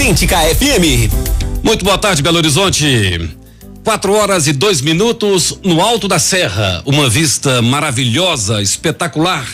Autêntica FM. Muito boa tarde, Belo Horizonte. 4h02 no alto da serra. Uma vista maravilhosa, espetacular.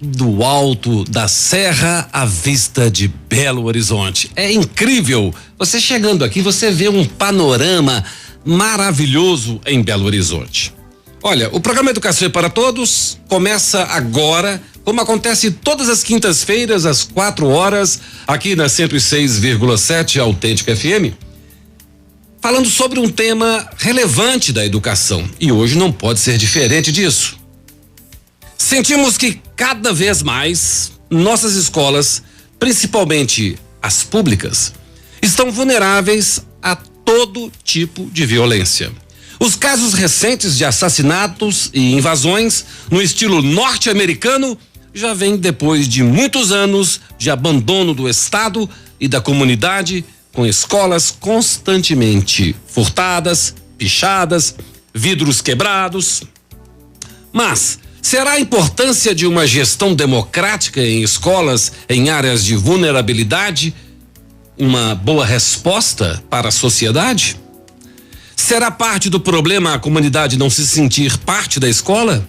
Do alto da serra, a vista de Belo Horizonte. É incrível. Você chegando aqui, você vê um panorama maravilhoso em Belo Horizonte. Olha, o programa Educação é para Todos começa agora, como acontece todas as quintas-feiras, às 4h, aqui na 106,7 Autêntica FM, falando sobre um tema relevante da educação. E hoje não pode ser diferente disso. Sentimos que cada vez mais nossas escolas, principalmente as públicas, estão vulneráveis a todo tipo de violência. Os casos recentes de assassinatos e invasões no estilo norte-americano já vêm depois de muitos anos de abandono do Estado e da comunidade, com escolas constantemente furtadas, pichadas, vidros quebrados. Mas será a importância de uma gestão democrática em escolas em áreas de vulnerabilidade uma boa resposta para a sociedade? Será parte do problema a comunidade não se sentir parte da escola?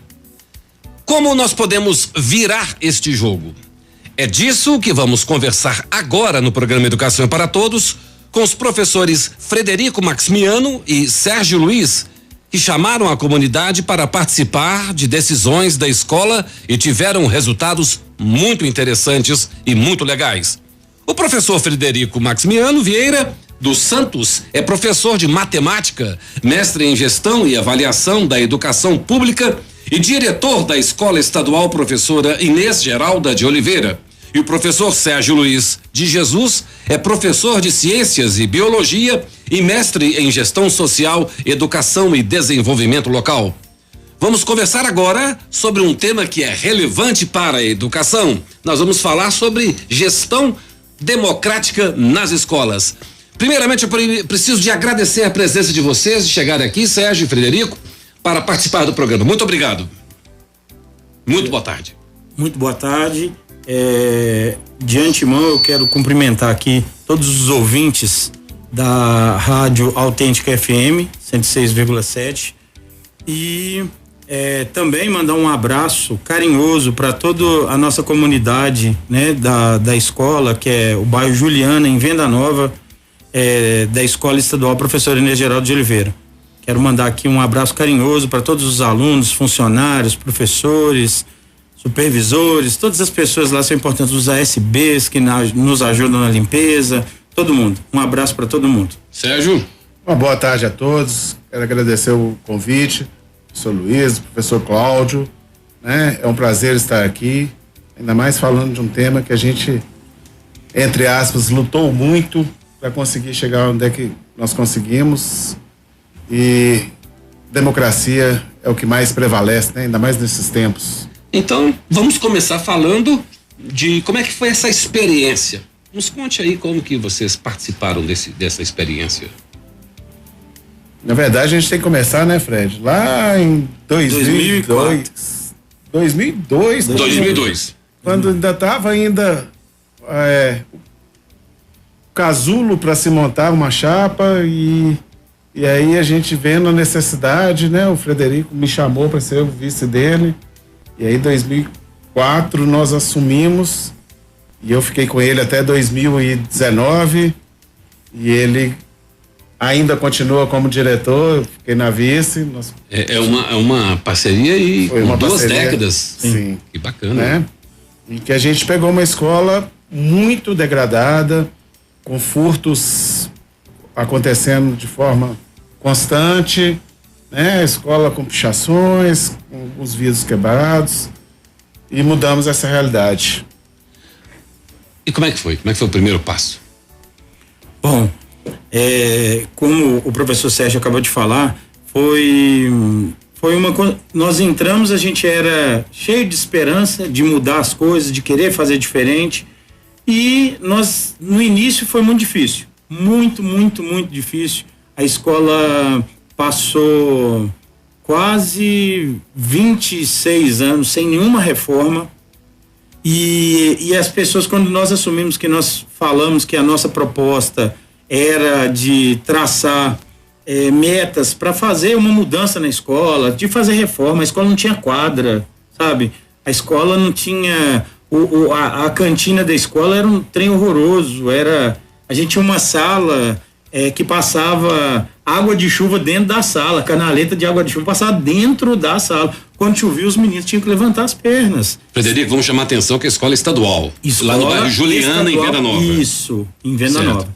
Como nós podemos virar este jogo? É disso que vamos conversar agora no programa Educação para Todos com os professores Frederico Maximiano e Sérgio Luiz, que chamaram a comunidade para participar de decisões da escola e tiveram resultados muito interessantes e muito legais. O professor Frederico Maximiano Vieira dos Santos é professor de matemática, mestre em gestão e avaliação da educação pública e diretor da Escola Estadual Professora Inês Geralda de Oliveira. E o professor Sérgio Luiz de Jesus é professor de Ciências e Biologia e mestre em Gestão Social, Educação e Desenvolvimento Local. Vamos conversar agora sobre um tema que é relevante para a educação. Nós vamos falar sobre gestão democrática nas escolas. Primeiramente, eu preciso de agradecer a presença de vocês, de chegarem aqui, Sérgio e Frederico, para participar do programa. Muito obrigado. Muito boa tarde. Muito boa tarde. De antemão, eu quero cumprimentar aqui todos os ouvintes da Rádio Autêntica FM 106,7 e também mandar um abraço carinhoso para toda a nossa comunidade, né, da escola, que é o bairro Juliana, em Venda Nova, da Escola Estadual Professora Inês Geraldo de Oliveira. Quero mandar aqui um abraço carinhoso para todos os alunos, funcionários, professores, supervisores, todas as pessoas lá são importantes, os ASBs que nos ajudam na limpeza, todo mundo. Um abraço para todo mundo. Sérgio. Uma boa tarde a todos. Quero agradecer o convite, professor Luiz, professor Cláudio, né? É um prazer estar aqui, ainda mais falando de um tema que a gente, entre aspas, lutou muito para conseguir chegar onde é que nós conseguimos, e democracia é o que mais prevalece, né? Ainda mais nesses tempos. Então, vamos começar falando de como é que foi essa experiência. Nos conte aí como que vocês participaram dessa experiência. Na verdade, a gente tem que começar, né, Fred? Lá em 2002. Quando ainda estava casulo para se montar uma chapa e aí a gente vendo a necessidade, né? O Frederico me chamou para ser o vice dele e aí em 2004 nós assumimos e eu fiquei com ele até 2019 e ele ainda continua como diretor, eu fiquei na vice. É uma parceria e foi com duas parceria, décadas. Sim. Que bacana. Né? E que a gente pegou uma escola muito degradada, com furtos acontecendo de forma constante, né? Escola com pichações, com os vidros quebrados, e mudamos essa realidade. E como é que foi? Como é que foi o primeiro passo? Bom, como o professor Sérgio acabou de falar, foi nós entramos, a gente era cheio de esperança de mudar as coisas, de querer fazer diferente, e nós, no início foi muito difícil, muito difícil. A escola passou quase 26 anos sem nenhuma reforma, E as pessoas, quando nós assumimos que nós falamos que a nossa proposta era de traçar metas para fazer uma mudança na escola, de fazer reforma, a escola não tinha quadra, sabe? A escola não tinha... A cantina da escola era um trem horroroso, a gente tinha uma sala que passava água de chuva dentro da sala, canaleta de água de chuva passava dentro da sala. Quando chovia, os meninos tinham que levantar as pernas. Frederico, vamos chamar a atenção que a escola é estadual. Escola lá no bairro Juliana, estadual, em Venda Nova. Isso, em Venda Nova.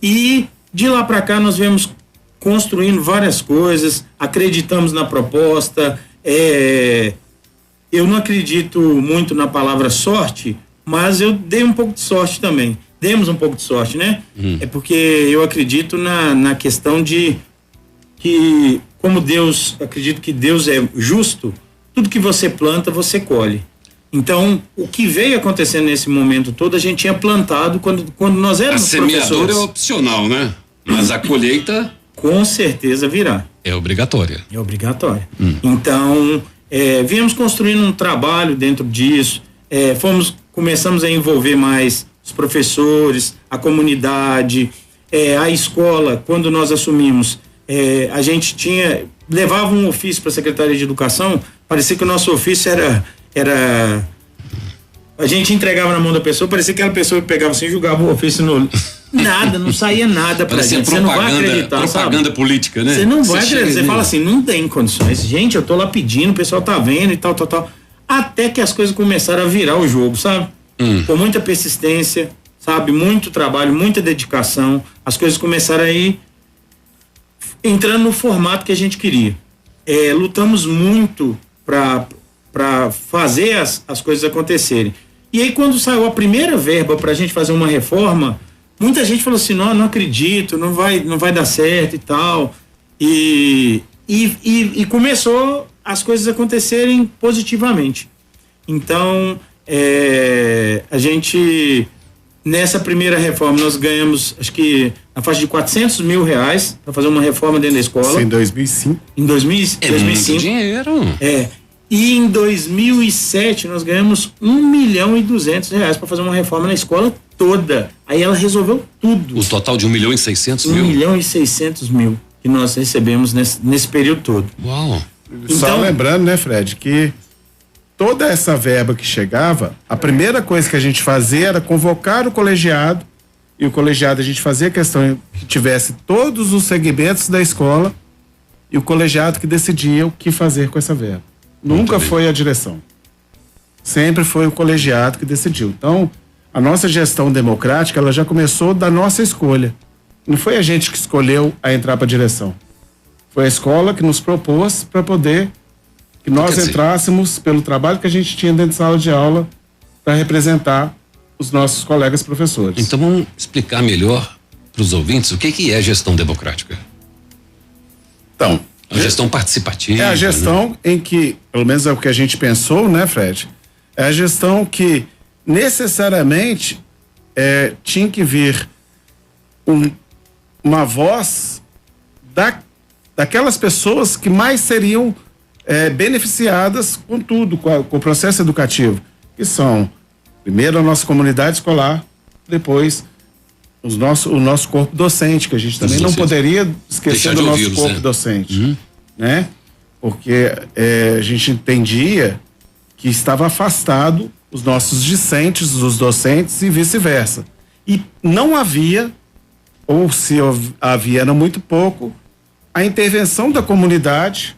E de lá para cá nós viemos construindo várias coisas, acreditamos na proposta. Eu não acredito muito na palavra sorte, mas eu dei um pouco de sorte também. Demos um pouco de sorte, né? É porque eu acredito na questão de que, como Deus, acredito que Deus é justo, tudo que você planta, você colhe. Então, o que veio acontecendo nesse momento todo, a gente tinha plantado quando nós éramos professores. A semeadura é opcional, né? Mas a colheita... Com certeza virá. É obrigatória. É obrigatória. Então, viemos construindo um trabalho dentro disso, começamos a envolver mais os professores, a comunidade, a escola. Quando nós assumimos, a gente levava um ofício para a Secretaria de Educação, parecia que o nosso ofício era a gente entregava na mão da pessoa, parecia que aquela pessoa pegava assim e jogava o ofício no... Nada, não saía nada pra gente. Você não vai acreditar, propaganda sabe? Política, né? Você não vai acreditar. Você fala assim, não tem condições. Gente, eu tô lá pedindo, o pessoal tá vendo e tal. Até que as coisas começaram a virar o jogo, sabe? Com muita persistência, sabe? Muito trabalho, muita dedicação. As coisas começaram a ir entrando no formato que a gente queria. Lutamos muito pra fazer as coisas acontecerem. E aí, quando saiu a primeira verba pra gente fazer uma reforma, muita gente falou assim, não acredito, não vai dar certo e tal. E começou as coisas acontecerem positivamente. Então, a gente, nessa primeira reforma, nós ganhamos, acho que na faixa de R$400 mil para fazer uma reforma dentro da escola. Isso em 2005. Em 2005. Muito dinheiro. E em 2007 nós ganhamos R$1.200.000 para fazer uma reforma na escola toda. Aí ela resolveu tudo. O total de R$1.600.000? R$1.600.000 que nós recebemos nesse período todo. Uau! Só lembrando, né, Fred, que toda essa verba que chegava, a primeira coisa que a gente fazia era convocar o colegiado, e o colegiado a gente fazia questão que tivesse todos os segmentos da escola, e o colegiado que decidia o que fazer com essa verba. Nunca foi a direção. Sempre foi o colegiado que decidiu. Então, a nossa gestão democrática, ela já começou da nossa escolha. Não foi a gente que escolheu a entrar para a direção. Foi a escola que nos propôs para poder que nós entrássemos pelo trabalho que a gente tinha dentro de sala de aula para representar os nossos colegas professores. Então, vamos explicar melhor para os ouvintes o que é gestão democrática. Então, a gestão participativa. É a gestão, né, em que, pelo menos é o que a gente pensou, né, Fred? É a gestão que necessariamente tinha que vir uma voz daquelas pessoas que mais seriam beneficiadas com tudo, com o processo educativo, que são, primeiro, a nossa comunidade escolar, depois o nosso corpo docente, que a gente também não poderia esquecer do nosso corpo docente, né? Porque a gente entendia que estava afastado os nossos discentes dos docentes e vice-versa. E não havia, ou se havia, era muito pouco, a intervenção da comunidade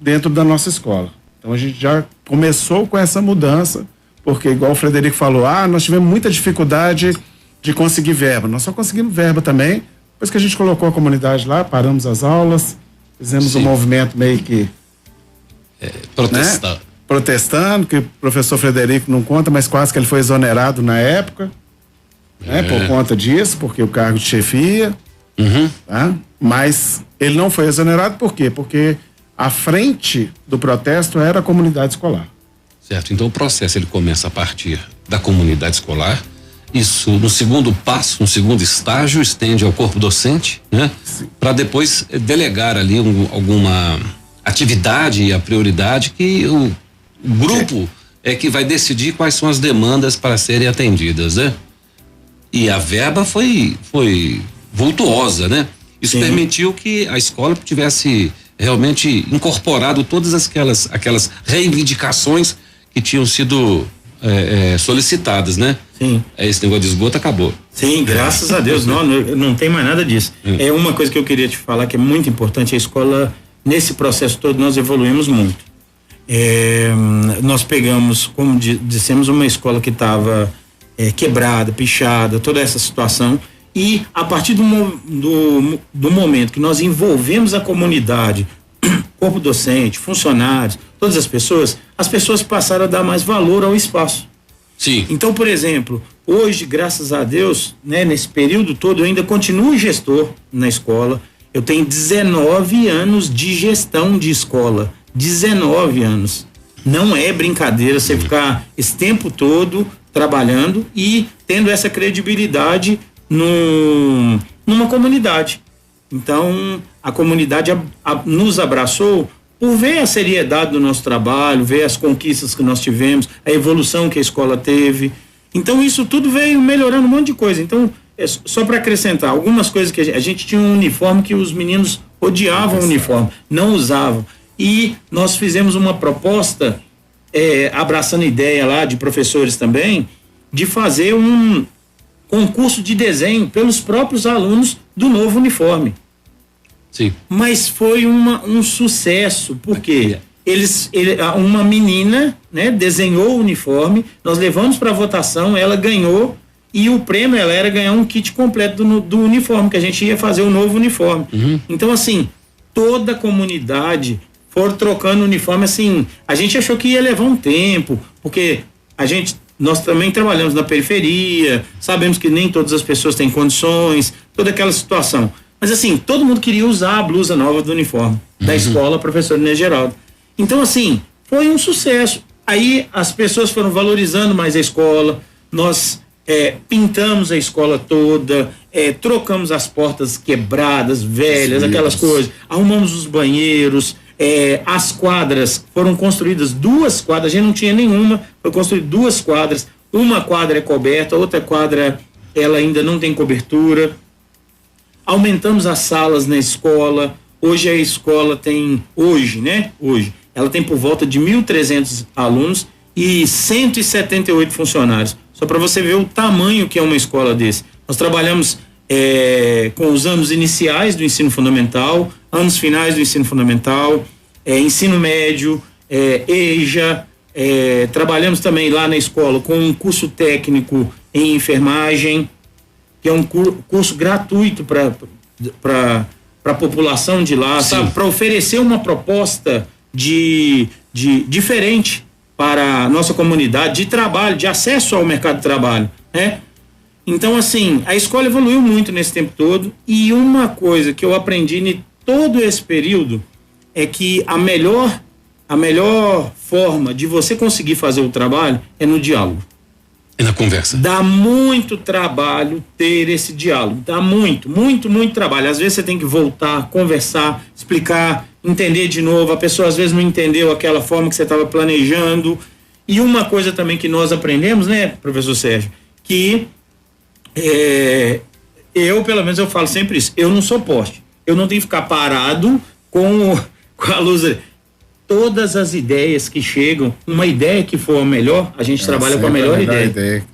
dentro da nossa escola. Então a gente já começou com essa mudança, porque igual o Frederico falou, nós tivemos muita dificuldade de conseguir verba. Nós só conseguimos verba também depois que a gente colocou a comunidade lá, paramos as aulas, fizemos um movimento meio que protestando, que o professor Frederico não conta, mas quase que ele foi exonerado na época, né, por conta disso, porque o cargo de chefia, tá? Mas ele não foi exonerado por quê? Porque a frente do protesto era a comunidade escolar. Certo, então o processo ele começa a partir da comunidade escolar. Isso, no segundo passo, no segundo estágio, estende ao corpo docente, né? Para depois delegar ali alguma atividade e a prioridade que o grupo é que vai decidir quais são as demandas para serem atendidas, né? E a verba foi vultuosa, né? Isso Sim. permitiu que a escola tivesse realmente incorporado todas aquelas reivindicações que tinham sido solicitadas, né? Sim. Esse negócio de esgoto acabou. Sim, graças a Deus, não tem mais nada disso. É uma coisa que eu queria te falar que é muito importante, a escola, nesse processo todo, nós evoluímos muito. Nós pegamos, como dissemos, uma escola que estava quebrada, pichada, toda essa situação, e a partir do momento que nós envolvemos a comunidade, corpo docente, funcionários, todas as pessoas passaram a dar mais valor ao espaço. Sim. Então, por exemplo, hoje, graças a Deus, né, nesse período todo, eu ainda continuo gestor na escola. Eu tenho 19 anos de gestão de escola. 19 anos. Não é brincadeira você ficar esse tempo todo trabalhando e tendo essa credibilidade numa comunidade. Então, a comunidade nos abraçou por ver a seriedade do nosso trabalho, ver as conquistas que nós tivemos, a evolução que a escola teve. Então, isso tudo veio melhorando um monte de coisa. Então, só para acrescentar, algumas coisas que a gente tinha um uniforme que os meninos odiavam o uniforme, não usavam. E nós fizemos uma proposta, abraçando ideia lá de professores também, de fazer um concurso de desenho pelos próprios alunos do novo uniforme. Sim. Mas foi um sucesso, porque uma menina, né, desenhou o uniforme, nós levamos para votação, ela ganhou, e o prêmio ela era ganhar um kit completo do uniforme, que a gente ia fazer o novo uniforme. Uhum. Então, assim, toda a comunidade for trocando uniforme, assim, a gente achou que ia levar um tempo, porque nós também trabalhamos na periferia, sabemos que nem todas as pessoas têm condições, toda aquela situação. Mas assim, todo mundo queria usar a blusa nova do uniforme da escola, professor Inês Geraldo. Então, assim, foi um sucesso. Aí as pessoas foram valorizando mais a escola, nós pintamos a escola toda, trocamos as portas quebradas, velhas, aquelas coisas, arrumamos os banheiros, as quadras, foram construídas 2 quadras, a gente não tinha nenhuma, foi construído 2 quadras, uma quadra é coberta, outra quadra ela ainda não tem cobertura. Aumentamos as salas na escola. Hoje a escola tem, ela tem por volta de 1.300 alunos e 178 funcionários. Só para você ver o tamanho que é uma escola desse. Nós trabalhamos com os anos iniciais do ensino fundamental, anos finais do ensino fundamental, ensino médio, EJA, trabalhamos também lá na escola com um curso técnico em enfermagem, que é um curso gratuito para a população de lá, sabe? Para oferecer uma proposta diferente para a nossa comunidade de trabalho, de acesso ao mercado de trabalho, né? Então, assim, a escola evoluiu muito nesse tempo todo, e uma coisa que eu aprendi em todo esse período é que a melhor forma de você conseguir fazer o trabalho é no diálogo. E na conversa. Dá muito trabalho ter esse diálogo. Dá muito trabalho. Às vezes você tem que voltar, conversar, explicar, entender de novo. A pessoa às vezes não entendeu aquela forma que você estava planejando. E uma coisa também que nós aprendemos, né, professor Sérgio, que eu, pelo menos, eu falo sempre isso. Eu não sou poste. Eu não tenho que ficar parado com a luz. Todas as ideias que chegam, uma ideia que for a melhor, a gente trabalha com a melhor ideia.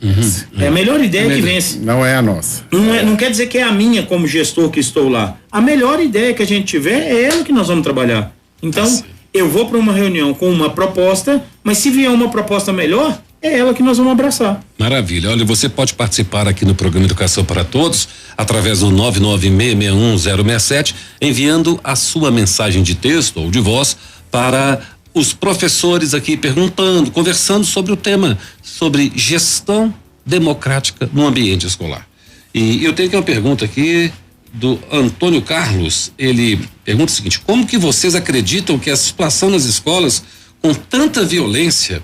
É a melhor ideia que vence. Não é a nossa. Não quer dizer que é a minha como gestor que estou lá. A melhor ideia que a gente tiver é ela que nós vamos trabalhar. Então, eu vou para uma reunião com uma proposta, mas se vier uma proposta melhor, é ela que nós vamos abraçar. Maravilha. Olha, você pode participar aqui no programa Educação para Todos através do 996611067, enviando a sua mensagem de texto ou de voz para os professores aqui, perguntando, conversando sobre o tema, sobre gestão democrática no ambiente escolar. E eu tenho aqui uma pergunta aqui do Antônio Carlos. Ele pergunta o seguinte: como que vocês acreditam que a situação nas escolas com tanta violência,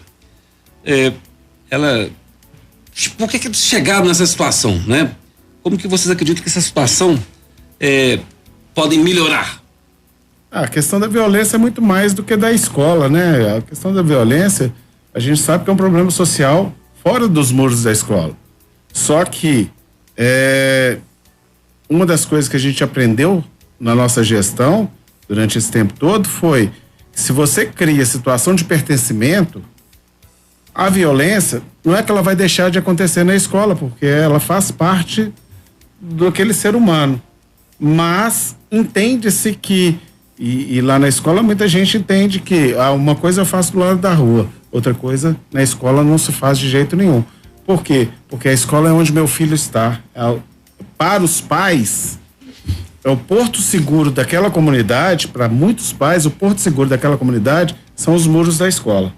por que eles chegaram nessa situação, né? Como que vocês acreditam que essa situação podem melhorar? A questão da violência é muito mais do que da escola, né? A questão da violência a gente sabe que é um problema social fora dos muros da escola. Só que uma das coisas que a gente aprendeu na nossa gestão durante esse tempo todo foi que se você cria situação de pertencimento, a violência não é que ela vai deixar de acontecer na escola, porque ela faz parte daquele ser humano. Mas entende-se que, e lá na escola muita gente entende que uma coisa eu faço do lado da rua, outra coisa na escola não se faz de jeito nenhum. Por quê? Porque a escola é onde meu filho está. Para os pais, é o porto seguro daquela comunidade. Para muitos pais, o porto seguro daquela comunidade são os muros da escola.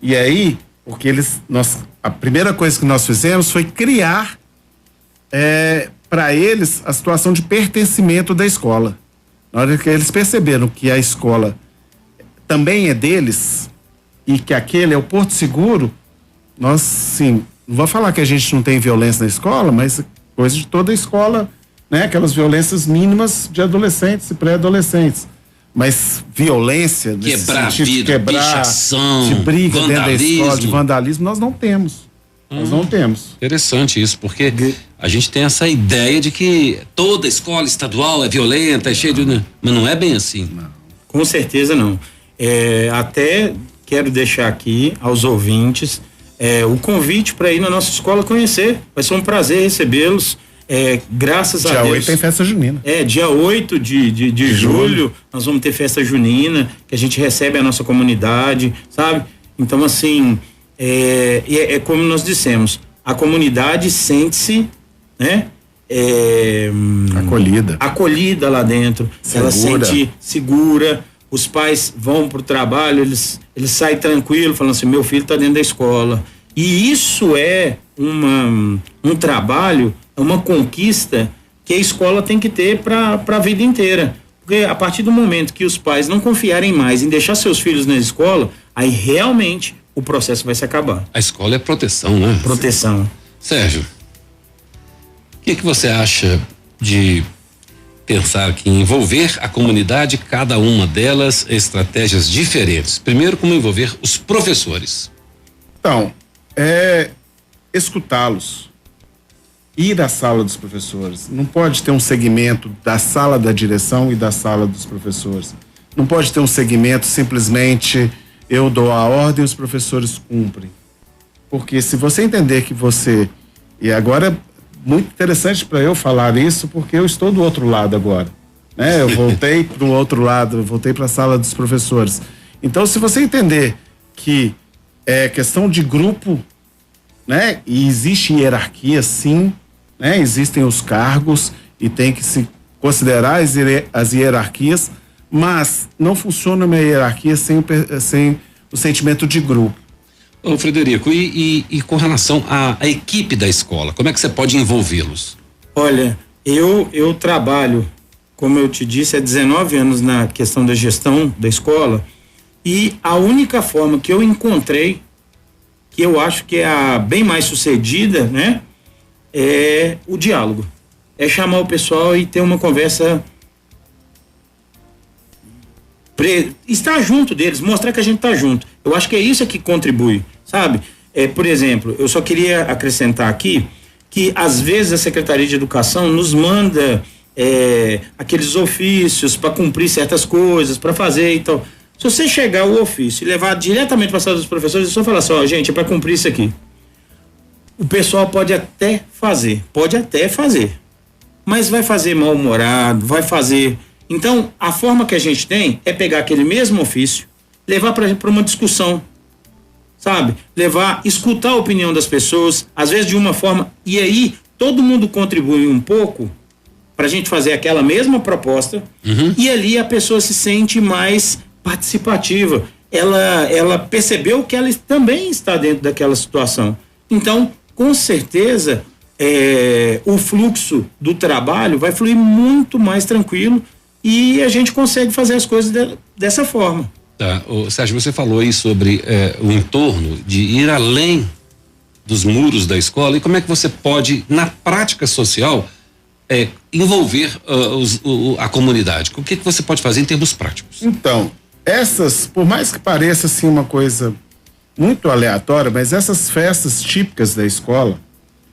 E aí, porque a primeira coisa que nós fizemos foi criar para eles a situação de pertencimento da escola. Na hora que eles perceberam que a escola também é deles e que aquele é o porto seguro, nós, sim, não vou falar que a gente não tem violência na escola, mas coisa de toda a escola, né? Aquelas violências mínimas de adolescentes e pré-adolescentes. Mas violência, quebrar vida, pichação, de briga vandalismo. Dentro da escola, de vandalismo, nós não temos. Nós não temos. Interessante isso, porque a gente tem essa ideia de que toda escola estadual é violenta, é cheia de... Mas não é bem assim. Não. Com certeza não. Até quero deixar aqui aos ouvintes o convite para ir na nossa escola conhecer. Vai ser um prazer recebê-los. Graças a Deus. Dia 8 tem festa junina. Dia 8 de julho nós vamos ter festa junina, que a gente recebe a nossa comunidade, sabe? Então, assim, como nós dissemos, a comunidade sente-se, né? Acolhida lá dentro. Segura. Ela sente segura. Os pais vão pro trabalho, eles saem tranquilos, falando assim, meu filho está dentro da escola. E isso é um trabalho, é uma conquista que a escola tem que ter para a vida inteira. Porque a partir do momento que os pais não confiarem mais em deixar seus filhos na escola, aí realmente o processo vai se acabar. A escola é proteção, né? Proteção. Sérgio, o que você acha de pensar que envolver a comunidade, cada uma delas, estratégias diferentes? Primeiro, como envolver os professores? Então, escutá-los, ir à sala dos professores. Não pode ter um segmento da sala da direção e da sala dos professores. Não pode ter um segmento simplesmente eu dou a ordem e os professores cumprem. Porque se você entender que e agora é muito interessante para eu falar isso, porque eu estou do outro lado agora, né? Eu voltei para o outro lado, eu voltei para a sala dos professores. Então, se você entender que é questão de grupo, né? E existe hierarquia, sim, né? Existem os cargos e tem que se considerar as hierarquias, mas não funciona uma hierarquia sem o sentimento de grupo. Ô Frederico, e com relação à equipe da escola, como é que você pode envolvê-los? Olha, eu trabalho, como eu te disse, há 19 anos na questão da gestão da escola, e a única forma que eu encontrei, que eu acho que é a bem mais sucedida, né? É o diálogo. É chamar o pessoal e ter uma conversa, estar junto deles, mostrar que a gente está junto. Eu acho que é isso que contribui, sabe? Por exemplo, eu só queria acrescentar aqui que às vezes a Secretaria de Educação nos manda aqueles ofícios para cumprir certas coisas, para fazer e tal. Se você chegar o ofício e levar diretamente para a sala dos professores, é só falar assim, gente, é para cumprir isso aqui. O pessoal pode até fazer, mas vai fazer mal-humorado, vai fazer... Então, a forma que a gente tem é pegar aquele mesmo ofício, levar para uma discussão, sabe? Escutar a opinião das pessoas, às vezes de uma forma, e aí todo mundo contribui um pouco para a gente fazer aquela mesma proposta, e ali a pessoa se sente mais participativa. Ela percebeu que ela também está dentro daquela situação. Então, com certeza, o fluxo do trabalho vai fluir muito mais tranquilo e a gente consegue fazer as coisas dessa forma. Tá. Sérgio, você falou aí sobre o entorno, de ir além dos muros da escola, e como é que você pode, na prática social, envolver a comunidade? O que você pode fazer em termos práticos? Então, por mais que pareça assim uma coisa muito aleatória, mas essas festas típicas da escola,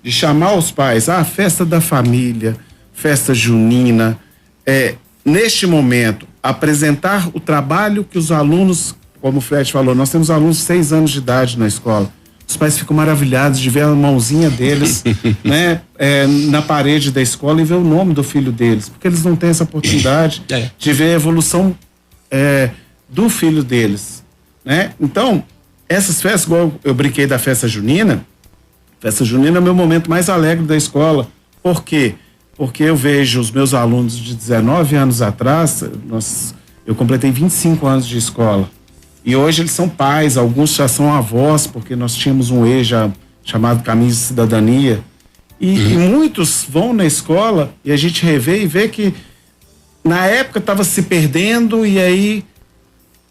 de chamar os pais, festa da família, festa junina, neste momento, apresentar o trabalho que os alunos, como o Fred falou, nós temos alunos de 6 anos de idade na escola. Os pais ficam maravilhados de ver a mãozinha deles, né, na parede da escola e ver o nome do filho deles, porque eles não têm essa oportunidade de ver a evolução do filho deles, né? Então, essas festas, igual eu brinquei da festa junina é o meu momento mais alegre da escola. Por quê? Porque eu vejo os meus alunos de 19 anos atrás, eu completei 25 anos de escola. E hoje eles são pais, alguns já são avós, porque nós tínhamos um EJA chamado Caminho de Cidadania. E muitos vão na escola e a gente revê e vê que na época estava se perdendo, e aí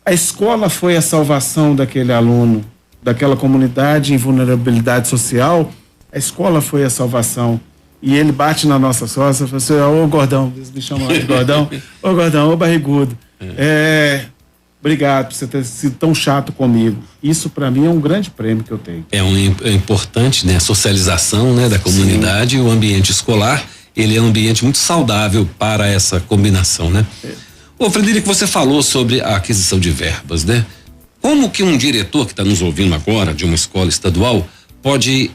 a escola foi a salvação daquele aluno, daquela comunidade em vulnerabilidade social. A escola foi a salvação. E ele bate na nossa sócia e fala assim: ô gordão, eles me chamam de gordão, ô gordão, ô barrigudo. Obrigado por você ter sido tão chato comigo. Isso para mim é um grande prêmio que eu tenho. É importante, né? A socialização, né, da comunidade. Sim. E o ambiente escolar, ele é um ambiente muito saudável para essa combinação, né? Ô, Frederico, você falou sobre a aquisição de verbas, né? Como que um diretor que está nos ouvindo agora de uma escola estadual pode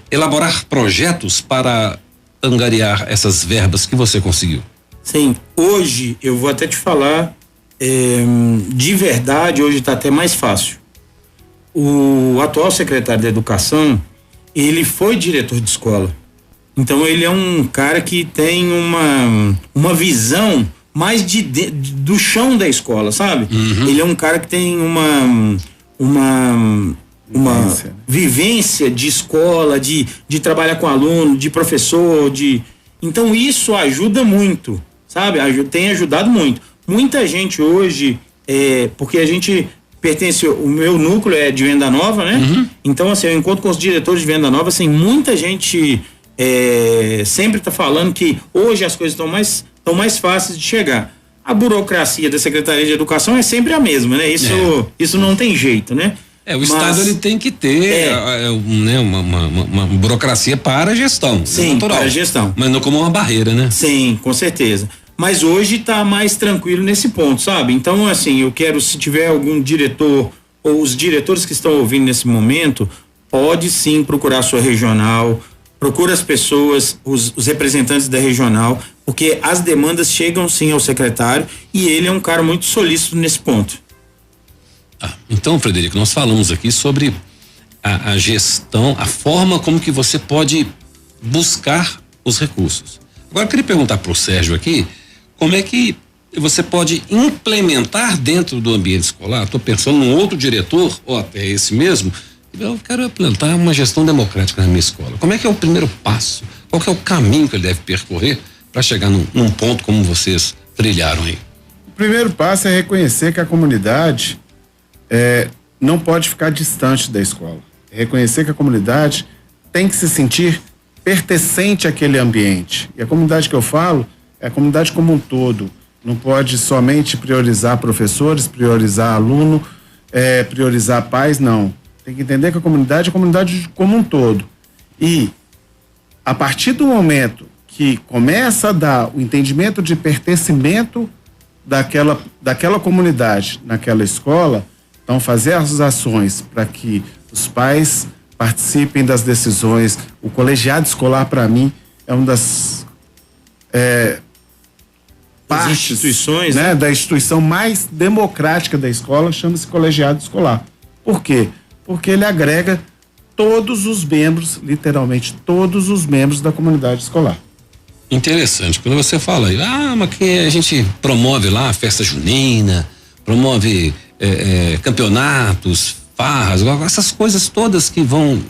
elaborar projetos para angariar essas verbas que você conseguiu? Sim, hoje eu vou até te falar, de verdade, hoje está até mais fácil. O atual secretário da Educação, ele foi diretor de escola. Então ele é um cara que tem uma visão mais do chão da escola, sabe? Ele é um cara que tem uma vivência de escola, de trabalhar com aluno, de professor, então isso ajuda muito, sabe? Tem ajudado muito. Muita gente hoje, porque a gente pertence, o meu núcleo é de Venda Nova, né? Então, assim, eu encontro com os diretores de Venda Nova, assim, muita gente sempre tá falando que hoje as coisas estão mais fáceis de chegar. A burocracia da Secretaria de Educação é sempre a mesma, né? Isso não tem jeito, né? O Estado ele tem que ter né, uma burocracia para a gestão. Sim, natural, para a gestão. Mas não como uma barreira, né? Sim, com certeza. Mas hoje está mais tranquilo nesse ponto, sabe? Então, assim, eu quero, se tiver algum diretor ou os diretores que estão ouvindo nesse momento, pode sim procurar a sua regional, procura as pessoas, os representantes da regional, porque as demandas chegam sim ao secretário e ele é um cara muito solícito nesse ponto. Então, Frederico, nós falamos aqui sobre a gestão, a forma como que você pode buscar os recursos. Agora eu queria perguntar para o Sérgio aqui, como é que você pode implementar dentro do ambiente escolar? Estou pensando num outro diretor, ou até esse mesmo, eu quero implantar uma gestão democrática na minha escola. Como é que é o primeiro passo? Qual que é o caminho que ele deve percorrer para chegar num ponto como vocês trilharam aí? O primeiro passo é reconhecer que a comunidade não pode ficar distante da escola. É reconhecer que a comunidade tem que se sentir pertencente àquele ambiente. E a comunidade que eu falo é a comunidade como um todo. Não pode somente priorizar professores, priorizar aluno, priorizar pais, não. Tem que entender que a comunidade é a comunidade como um todo. E a partir do momento que começa a dar o entendimento de pertencimento daquela comunidade naquela escola, então fazer as ações para que os pais participem das decisões. O colegiado escolar, para mim, é uma das partes, instituições, né, da instituição mais democrática da escola, chama-se colegiado escolar. Por quê? Porque ele agrega todos os membros, literalmente todos os membros da comunidade escolar. Interessante, quando você fala aí, mas que a gente promove lá a festa junina, promove campeonatos, farras, essas coisas todas que vão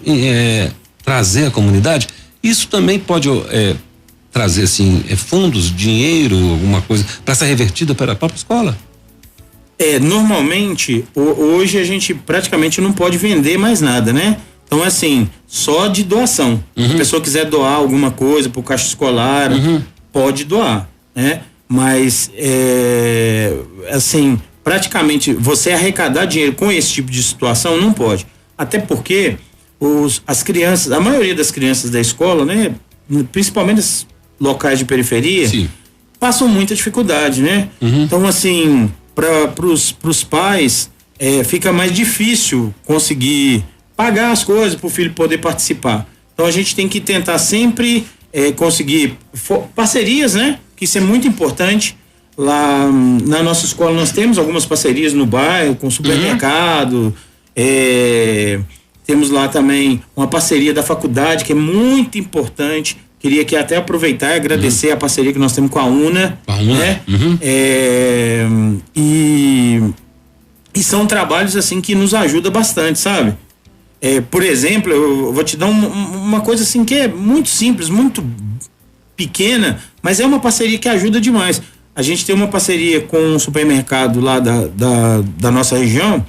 trazer a comunidade, isso também pode trazer assim fundos, dinheiro, alguma coisa para ser revertida para a própria escola? Normalmente hoje a gente praticamente não pode vender mais nada, né? Então assim, só de doação. Se a pessoa quiser doar alguma coisa pro caixa escolar, pode doar, né? Mas assim, praticamente você arrecadar dinheiro com esse tipo de situação não pode. Até porque as crianças, a maioria das crianças da escola, né, principalmente os locais de periferia, Sim. passam muita dificuldade, né? Então, assim, para os pais, fica mais difícil conseguir pagar as coisas para o filho poder participar. Então, a gente tem que tentar sempre conseguir parcerias, né? Que isso é muito importante. Lá na nossa escola nós temos algumas parcerias no bairro, com supermercado, temos lá também uma parceria da faculdade que é muito importante. Queria aqui até aproveitar e agradecer a parceria que nós temos com a UNA, né? E são trabalhos assim que nos ajudam bastante, sabe? Por exemplo, eu vou te dar uma coisa assim que é muito simples, muito pequena, mas é uma parceria que ajuda demais. A gente tem uma parceria com um supermercado lá da nossa região,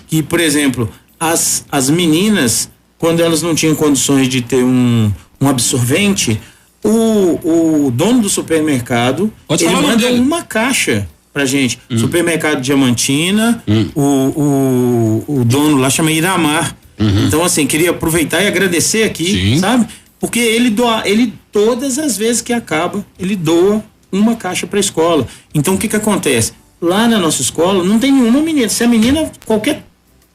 que, por exemplo, as meninas, quando elas não tinham condições de ter um absorvente, o dono do supermercado, ele manda uma caixa pra gente. Supermercado Diamantina, o dono lá chama Iramar. Então, assim, queria aproveitar e agradecer aqui, sabe? Porque ele todas as vezes que acaba, ele doa uma caixa pra escola. Então, o que acontece? Lá na nossa escola não tem nenhuma menina. Se a menina,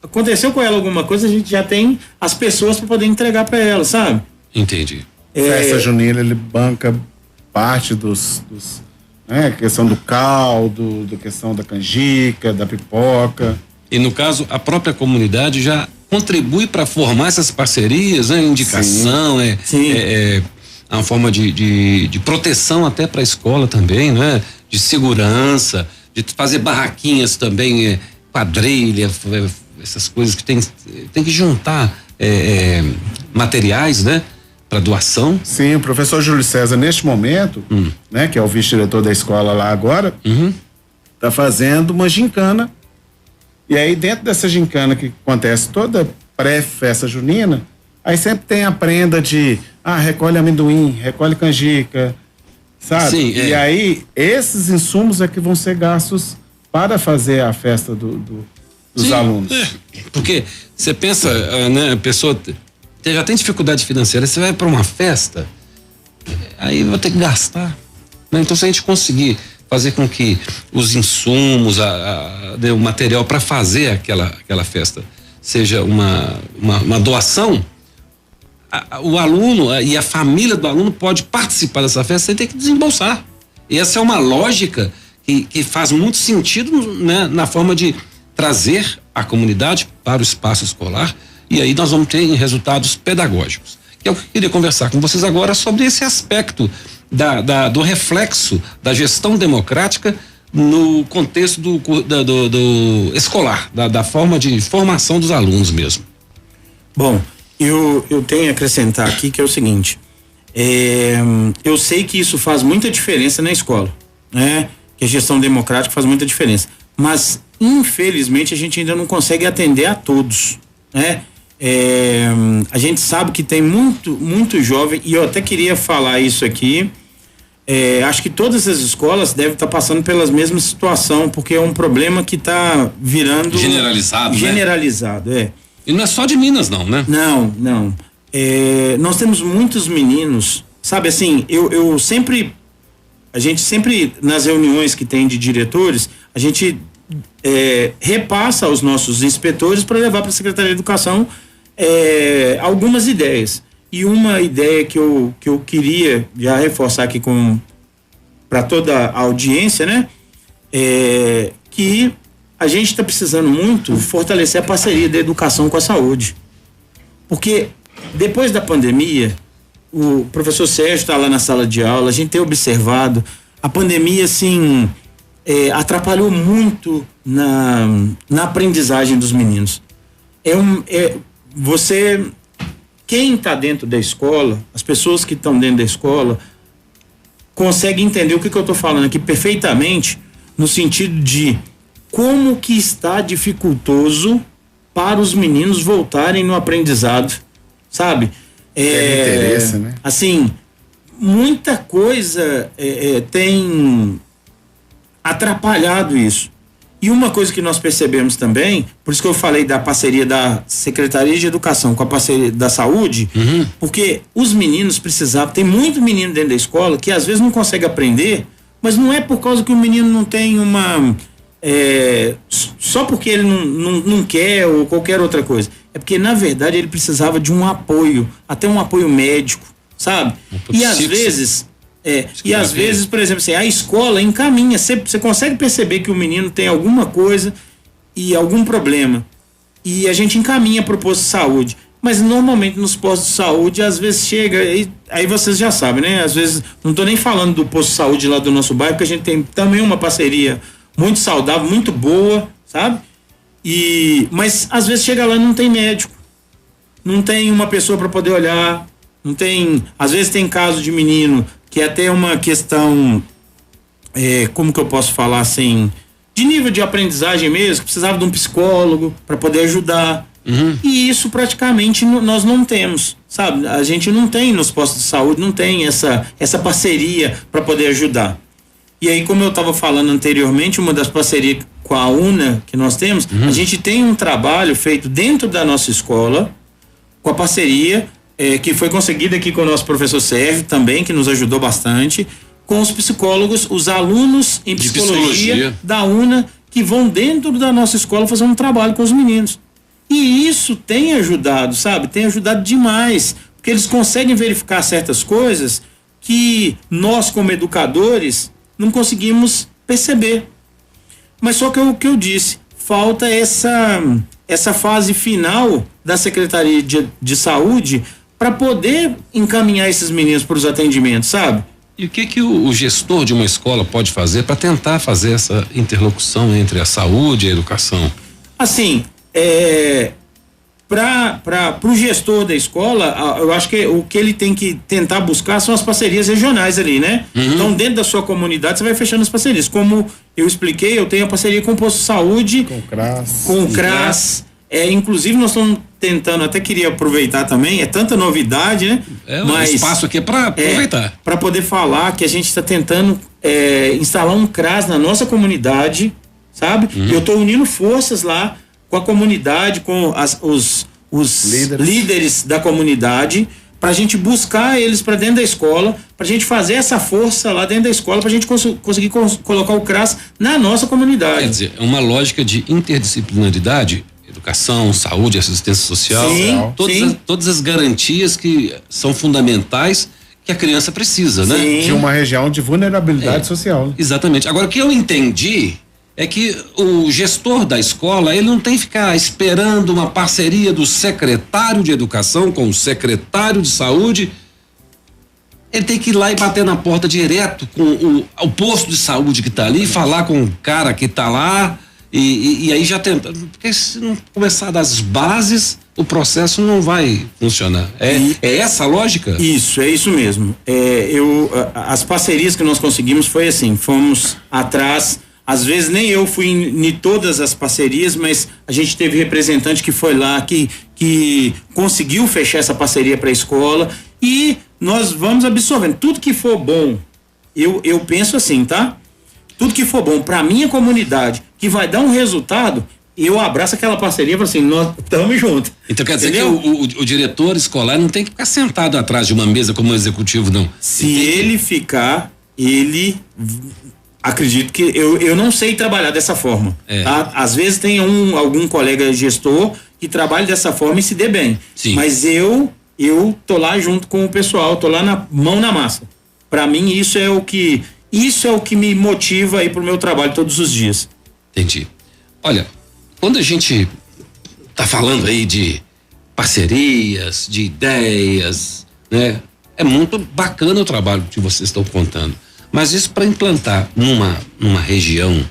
aconteceu com ela alguma coisa, a gente já tem as pessoas para poder entregar para ela, sabe? Entendi. Festa junina, ele banca parte dos questão do caldo, da questão da canjica, da pipoca. E no caso, a própria comunidade já contribui para formar essas parcerias, né? Indicação, é uma forma de proteção até para a escola também, né? De segurança, de fazer barraquinhas também, quadrilha, essas coisas que tem que juntar materiais, né? Para doação. Sim, o professor Júlio César, neste momento, né? Que é o vice-diretor da escola lá agora, tá fazendo uma gincana. E aí, dentro dessa gincana que acontece toda pré-festa junina, aí sempre tem a prenda de, recolhe amendoim, recolhe canjica, sabe? Sim, E aí, esses insumos é que vão ser gastos para fazer a festa dos alunos. Porque você pensa, né, a pessoa já tem dificuldade financeira, você vai para uma festa, aí vai ter que gastar, né? Então, se a gente conseguir fazer com que os insumos, o material para fazer aquela festa seja uma doação, o aluno e a família do aluno pode participar dessa festa sem ter que desembolsar. E essa é uma lógica que faz muito sentido, né, na forma de trazer a comunidade para o espaço escolar, e aí nós vamos ter resultados pedagógicos. Que é o que eu queria conversar com vocês agora sobre esse aspecto do reflexo da gestão democrática no contexto do escolar, da forma de formação dos alunos mesmo. Bom, eu tenho a acrescentar aqui que é o seguinte, eu sei que isso faz muita diferença na escola, né? Que a gestão democrática faz muita diferença, mas infelizmente a gente ainda não consegue atender a todos, né? A gente sabe que tem muito jovem, e eu até queria falar isso aqui, acho que todas as escolas devem estar passando pela mesma situação, porque é um problema que está virando generalizado, né? E não é só de Minas não, né? Não. Nós temos muitos meninos, sabe assim, a gente sempre nas reuniões que tem de diretores, a gente repassa aos nossos inspetores para levar para a Secretaria de Educação algumas ideias. E uma ideia que eu queria já reforçar aqui para toda a audiência, né? Que a gente está precisando muito fortalecer a parceria da educação com a saúde. Porque depois da pandemia, o professor Sérgio está lá na sala de aula, a gente tem observado, a pandemia, assim, atrapalhou muito na aprendizagem dos meninos. Quem está dentro da escola, as pessoas que estão dentro da escola, conseguem entender o que eu estou falando aqui perfeitamente, no sentido de como que está dificultoso para os meninos voltarem no aprendizado, sabe? Interesse, né? Assim, muita coisa tem atrapalhado isso. E uma coisa que nós percebemos também, por isso que eu falei da parceria da Secretaria de Educação com a parceria da Saúde, porque os meninos precisavam, tem muito menino dentro da escola que às vezes não consegue aprender, mas não é por causa que o menino não tem só porque ele não quer ou qualquer outra coisa. É porque, na verdade, ele precisava de um apoio, até um apoio médico, sabe? E às vezes, por exemplo, assim, a escola encaminha, você consegue perceber que o menino tem alguma coisa e algum problema. E a gente encaminha para o posto de saúde. Mas normalmente nos postos de saúde, às vezes chega, aí vocês já sabem, né? Às vezes, não estou nem falando do posto de saúde lá do nosso bairro, porque a gente tem também uma parceria muito saudável, muito boa, sabe? Mas às vezes chega lá e não tem médico, não tem uma pessoa para poder olhar, não tem, às vezes tem caso de menino que é até uma questão, como que eu posso falar assim, de nível de aprendizagem mesmo, que precisava de um psicólogo para poder ajudar. E isso praticamente nós não temos, sabe? A gente não tem nos postos de saúde, não tem essa parceria para poder ajudar. E aí, como eu estava falando anteriormente, uma das parcerias com a UNA que nós temos, a gente tem um trabalho feito dentro da nossa escola, com a parceria que foi conseguida aqui com o nosso professor Sérgio também, que nos ajudou bastante, com os psicólogos, os alunos em psicologia da UNA, que vão dentro da nossa escola fazer um trabalho com os meninos. E isso tem ajudado, sabe? Tem ajudado demais, porque eles conseguem verificar certas coisas que nós, como educadores, não conseguimos perceber. Mas só que o que eu disse, falta essa fase final da Secretaria de Saúde para poder encaminhar esses meninos para os atendimentos, sabe? E o que o gestor de uma escola pode fazer para tentar fazer essa interlocução entre a saúde e a educação? Assim, para o gestor da escola, eu acho que o que ele tem que tentar buscar são as parcerias regionais ali, né? Então, dentro da sua comunidade, você vai fechando as parcerias. Como eu expliquei, eu tenho a parceria com o Posto de Saúde, com o CRAS. Inclusive, nós estamos tentando, até queria aproveitar também, tanta novidade, né? Mas o espaço aqui é para aproveitar. Para poder falar que a gente está tentando instalar um CRAS na nossa comunidade, sabe? E eu estou unindo forças lá com a comunidade, com os líderes da comunidade, para a gente buscar eles para dentro da escola, para a gente fazer essa força lá dentro da escola, para a gente conseguir colocar o CRAS na nossa comunidade. Quer dizer, é uma lógica de interdisciplinaridade, educação, saúde, assistência social, todas as garantias que são fundamentais que a criança precisa, né? De uma região de vulnerabilidade social. Exatamente. Agora, o que eu entendi é que o gestor da escola, ele não tem que ficar esperando uma parceria do secretário de educação com o secretário de saúde. Ele tem que ir lá e bater na porta direto com o posto de saúde que está ali, falar com o cara que está lá e aí já tenta, porque se não começar das bases, o processo não vai funcionar. É essa a lógica? Isso, é isso mesmo. As parcerias que nós conseguimos foi assim, fomos atrás. Às vezes nem eu fui em todas as parcerias, mas a gente teve representante que foi lá, que conseguiu fechar essa parceria para a escola e nós vamos absorvendo. Tudo que for bom, eu penso assim, tá? Tudo que for bom para a minha comunidade, que vai dar um resultado, eu abraço aquela parceria e falo assim, nós estamos juntos. Então quer dizer que o diretor escolar não tem que ficar sentado atrás de uma mesa como executivo, não. Se ele ficar, acredito que eu não sei trabalhar dessa forma. Tá? Às vezes tem algum colega gestor que trabalha dessa forma e se dê bem. Sim. Mas eu tô lá junto com o pessoal, tô lá na mão na massa. Para mim isso é o que me motiva aí pro meu trabalho todos os dias. Entendi. Olha, quando a gente tá falando aí de parcerias, de ideias, né? É muito bacana o trabalho que vocês estão contando. Mas isso para implantar numa região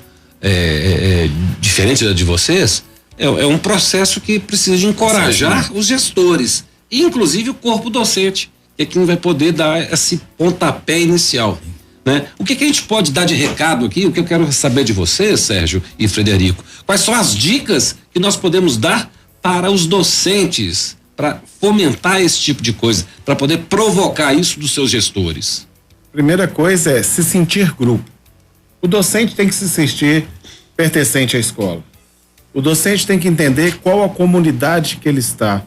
diferente da de vocês, é um processo que precisa de encorajar os gestores, inclusive o corpo docente, que é quem vai poder dar esse pontapé inicial, né? O que a gente pode dar de recado aqui, o que eu quero saber de vocês, Sérgio e Frederico, quais são as dicas que nós podemos dar para os docentes, para fomentar esse tipo de coisa, para poder provocar isso dos seus gestores? Primeira coisa é se sentir grupo. O docente tem que se sentir pertencente à escola. O docente tem que entender qual a comunidade que ele está.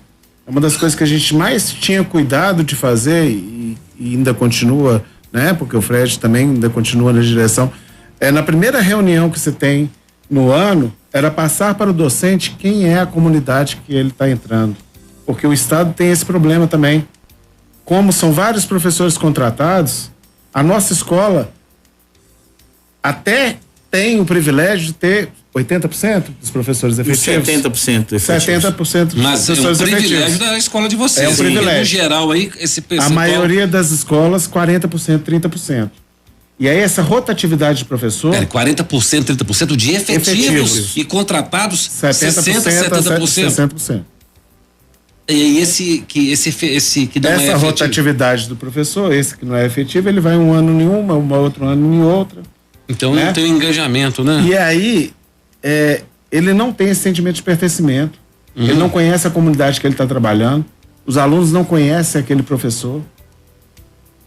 É uma das coisas que a gente mais tinha cuidado de fazer e ainda continua, né? Porque o Fred também ainda continua na direção. Na primeira reunião que você tem no ano, era passar para o docente quem é a comunidade que ele está entrando. Porque o Estado tem esse problema também. Como são vários professores contratados, a nossa escola até tem o privilégio de ter 80% dos professores efetivos. 70% efetivos. 70% dos Mas professores é um privilégio efetivos. da escola de vocês. É um privilégio. No geral aí, esse percentual... A maioria das escolas, 40%, 30%. E aí essa rotatividade de professor... 40%, 30% de efetivos e contratados 60%, 70%. 60%. E esse que não essa é efetivo. rotatividade do professor, esse que não é efetivo, ele vai um ano em uma outro ano em outra. Então né? não tem um engajamento, né? E aí, ele não tem esse sentimento de pertencimento. Ele não conhece a comunidade que ele está trabalhando. Os alunos não conhecem aquele professor.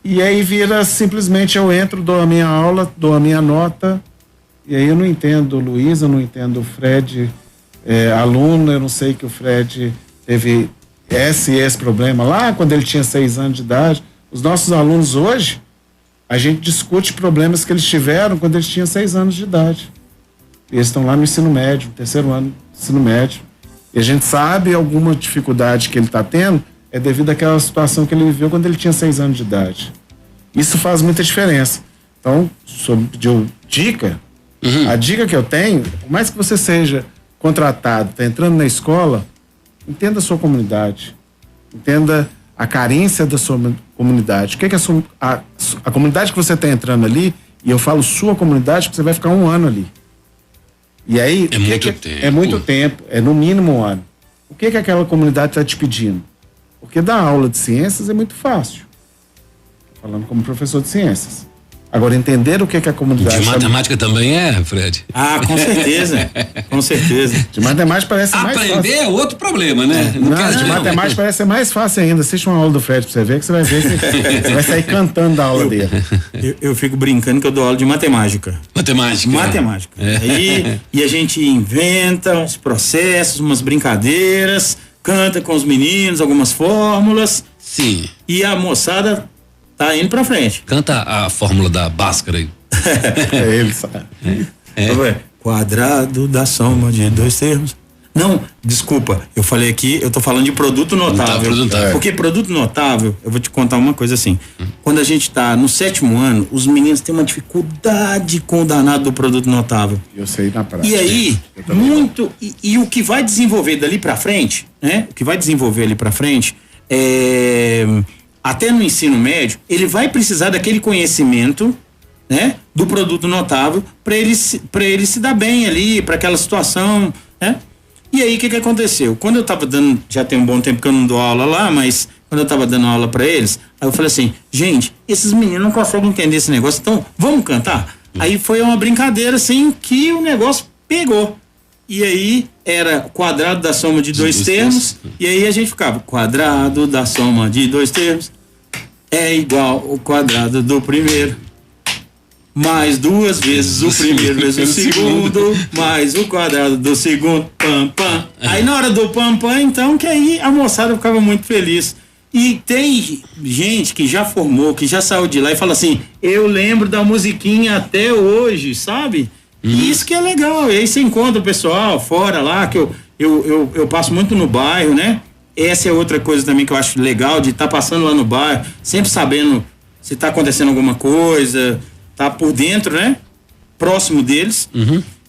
E aí vira simplesmente, eu entro, dou a minha aula, dou a minha nota. E aí eu não entendo o Luiz, eu não entendo o Fred, aluno, eu não sei que o Fred teve esse problema lá quando ele tinha 6 anos de idade. Os nossos alunos hoje, a gente discute problemas que eles tiveram quando eles tinham 6 anos de idade. E eles estão lá no ensino médio, no 3º ano do ensino médio. E a gente sabe alguma dificuldade que ele está tendo é devido àquela situação que ele viveu quando ele tinha 6 anos de idade. Isso faz muita diferença. Então, pediu dica, a dica que eu tenho, por mais que você seja contratado, está entrando na escola, entenda a sua comunidade, entenda a carência da sua comunidade. O que é a comunidade que você está entrando ali, e eu falo sua comunidade, porque você vai ficar 1 ano ali. E aí, é muito tempo, é no mínimo 1 ano. O que aquela comunidade está te pedindo? Porque dar aula de ciências é muito fácil. Tô falando como professor de ciências. Agora, entender o que a comunidade... De matemática também Fred? Ah, com certeza. Com certeza. De matemática parece mais fácil. Aprender é outro problema, né? De matemática parece ser mais fácil ainda. Assiste uma aula do Fred pra você ver, que você vai ver que você vai sair cantando da aula dele. Eu fico brincando que eu dou aula de matemática. Matemática. E a gente inventa uns processos, umas brincadeiras, canta com os meninos algumas fórmulas. Sim. E a moçada tá indo pra frente. Canta a fórmula da Bhaskara aí. Ele sabe. Quadrado da soma de 2 termos. Não, desculpa, eu falei aqui, eu tô falando de produto notável. Porque produto notável, eu vou te contar uma coisa assim. Quando a gente tá no 7º ano, os meninos têm uma dificuldade com o danado do produto notável. Eu sei na prática. E aí, e o que vai desenvolver dali pra frente, né? O que vai desenvolver ali pra frente até no ensino médio, ele vai precisar daquele conhecimento, né, do produto notável para ele se dar bem ali, para aquela situação, né? E aí o que aconteceu? Quando eu tava dando, já tem um bom tempo que eu não dou aula lá, mas quando eu tava dando aula para eles, aí eu falei assim, gente, esses meninos não conseguem entender esse negócio, então vamos cantar? Aí foi uma brincadeira assim que o negócio pegou. E aí era quadrado da soma de 2 termos, e aí a gente ficava, quadrado da soma de 2 termos é igual ao quadrado do primeiro, mais 2 vezes o primeiro vezes o segundo, mais o quadrado do segundo, pam, pam. Aí na hora do pam, pam, então, que aí a moçada ficava muito feliz. E tem gente que já formou, que já saiu de lá e fala assim, eu lembro da musiquinha até hoje, sabe? E isso que é legal, e aí você encontra o pessoal fora lá, que eu passo muito no bairro, né? Essa é outra coisa também que eu acho legal, de estar passando lá no bairro, sempre sabendo se está acontecendo alguma coisa, tá por dentro, né? Próximo deles.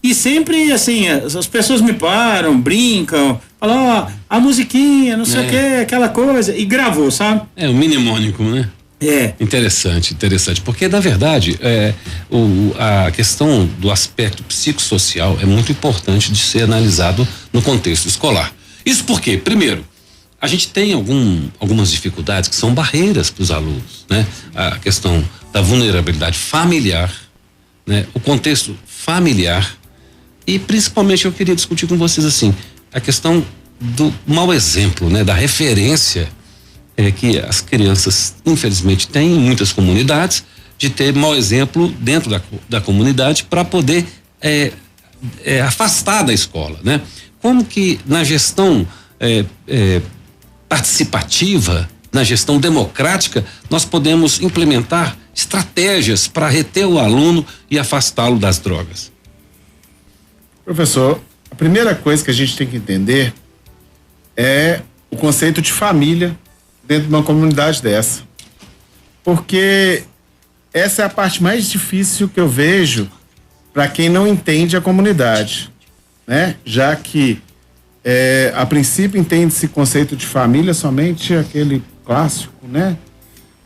E sempre, assim, as pessoas me param, brincam, falam, a musiquinha, não sei o que, aquela coisa, e gravou, sabe? É o mnemônico, né? Interessante, porque na verdade a questão do aspecto psicossocial é muito importante de ser analisado no contexto escolar. Isso porque, primeiro, a gente tem algumas dificuldades que são barreiras para os alunos, né? A questão da vulnerabilidade familiar, né? O contexto familiar e principalmente eu queria discutir com vocês assim, a questão do mau exemplo, né? Da referência que as crianças infelizmente têm em muitas comunidades de ter mau exemplo dentro da comunidade para poder afastar da escola, né? Como que na gestão participativa, na gestão democrática, nós podemos implementar estratégias para reter o aluno e afastá-lo das drogas? Professor, a primeira coisa que a gente tem que entender é o conceito de família dentro de uma comunidade dessa. Porque essa é a parte mais difícil que eu vejo para quem não entende a comunidade, né? Já que a princípio entende-se conceito de família somente aquele clássico, né?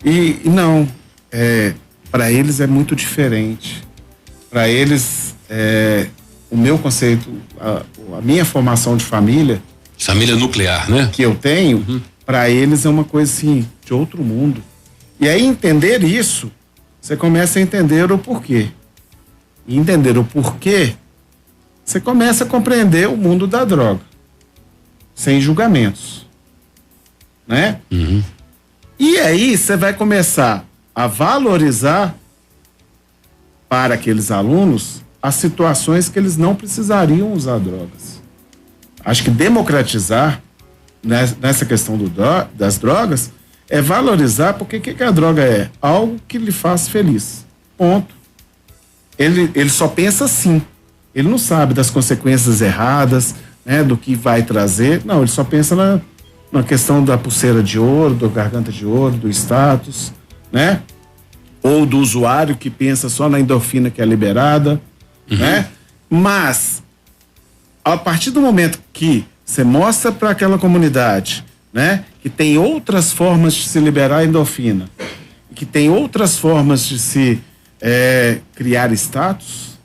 E não, para eles é muito diferente. Para eles, o meu conceito, a minha formação de família nuclear, né? Que eu tenho, para eles é uma coisa assim, de outro mundo. E aí entender isso, você começa a entender o porquê. E entender o porquê, você começa a compreender o mundo da droga. Sem julgamentos. Né? E aí você vai começar a valorizar para aqueles alunos as situações que eles não precisariam usar drogas. Acho que democratizar nessa questão das drogas é valorizar, porque o que a droga é? Algo que lhe faz feliz. Ponto. Ele só pensa assim. Ele não sabe das consequências erradas, né, do que vai trazer. Não, ele só pensa na questão da pulseira de ouro, da garganta de ouro, do status, né? Ou do usuário que pensa só na endorfina que é liberada, né? Mas, a partir do momento que você mostra para aquela comunidade, né, que tem outras formas de se liberar a endorfina, que tem outras formas de se criar status,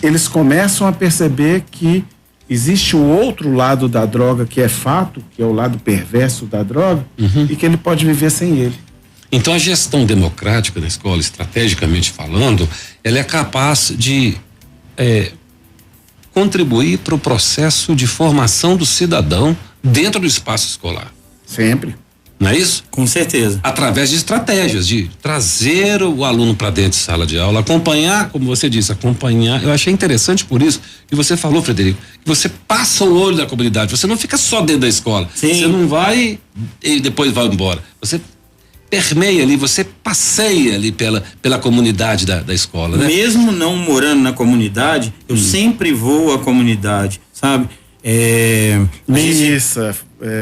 eles começam a perceber que existe o outro lado da droga que é fato, que é o lado perverso da droga, e que ele pode viver sem ele. Então a gestão democrática da escola, estrategicamente falando, ela é capaz de contribuir para o processo de formação do cidadão dentro do espaço escolar. Sempre. Não é isso? Com certeza. Através de estratégias, de trazer o aluno para dentro de sala de aula, acompanhar, como você disse, acompanhar. Eu achei interessante por isso que você falou, Frederico, que você passa o olho da comunidade, você não fica só dentro da escola. Sim. Você não vai e depois vai embora. Você permeia ali, você passeia ali pela comunidade da escola, né? Mesmo não morando na comunidade, eu sempre vou à comunidade, sabe?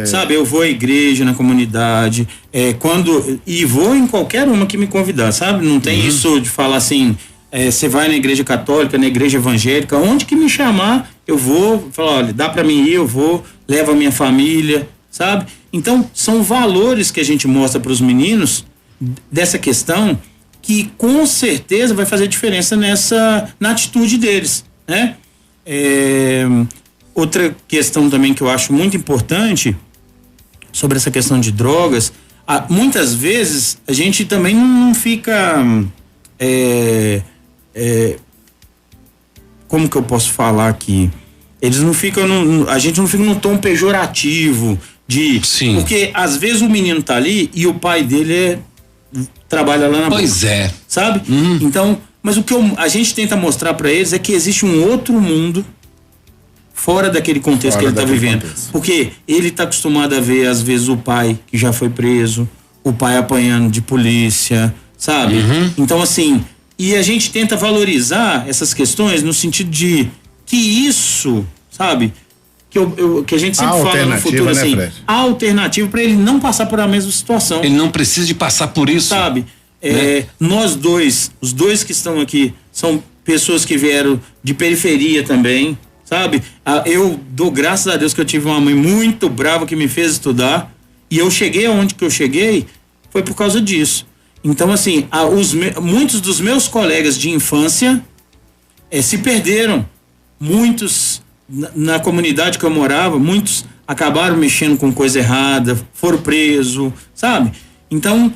Sabe, eu vou à igreja na comunidade, e vou em qualquer uma que me convidar, sabe? Não tem isso de falar assim, você vai na igreja católica, na igreja evangélica, onde que me chamar, eu vou, falar, olha, dá pra mim ir, eu vou, levo a minha família, sabe? Então, são valores que a gente mostra para os meninos dessa questão que com certeza vai fazer diferença na atitude deles, né? Outra questão também que eu acho muito importante sobre essa questão de drogas, muitas vezes a gente também não fica, como que eu posso falar aqui? Eles não ficam, a gente não fica num tom pejorativo Sim. Porque às vezes o menino tá ali e o pai dele trabalha lá na Pois boca, sabe? Então, mas o que a gente tenta mostrar para eles é que existe um outro mundo fora daquele contexto que ele tá vivendo. Porque ele tá acostumado a ver, às vezes, o pai que já foi preso, o pai apanhando de polícia, sabe? Então, assim, e a gente tenta valorizar essas questões no sentido de que isso, sabe? Que a gente sempre fala no futuro, assim, né, a alternativa para ele não passar por a mesma situação. Ele não precisa de passar por isso. Sabe? Né? Nós os dois que estão aqui, são pessoas que vieram de periferia também, sabe? Eu dou graças a Deus que eu tive uma mãe muito brava que me fez estudar, e eu cheguei aonde que eu cheguei foi por causa disso. Então, assim, muitos dos meus colegas de infância se perderam. Muitos na comunidade que eu morava, muitos acabaram mexendo com coisa errada, foram presos, sabe? Então,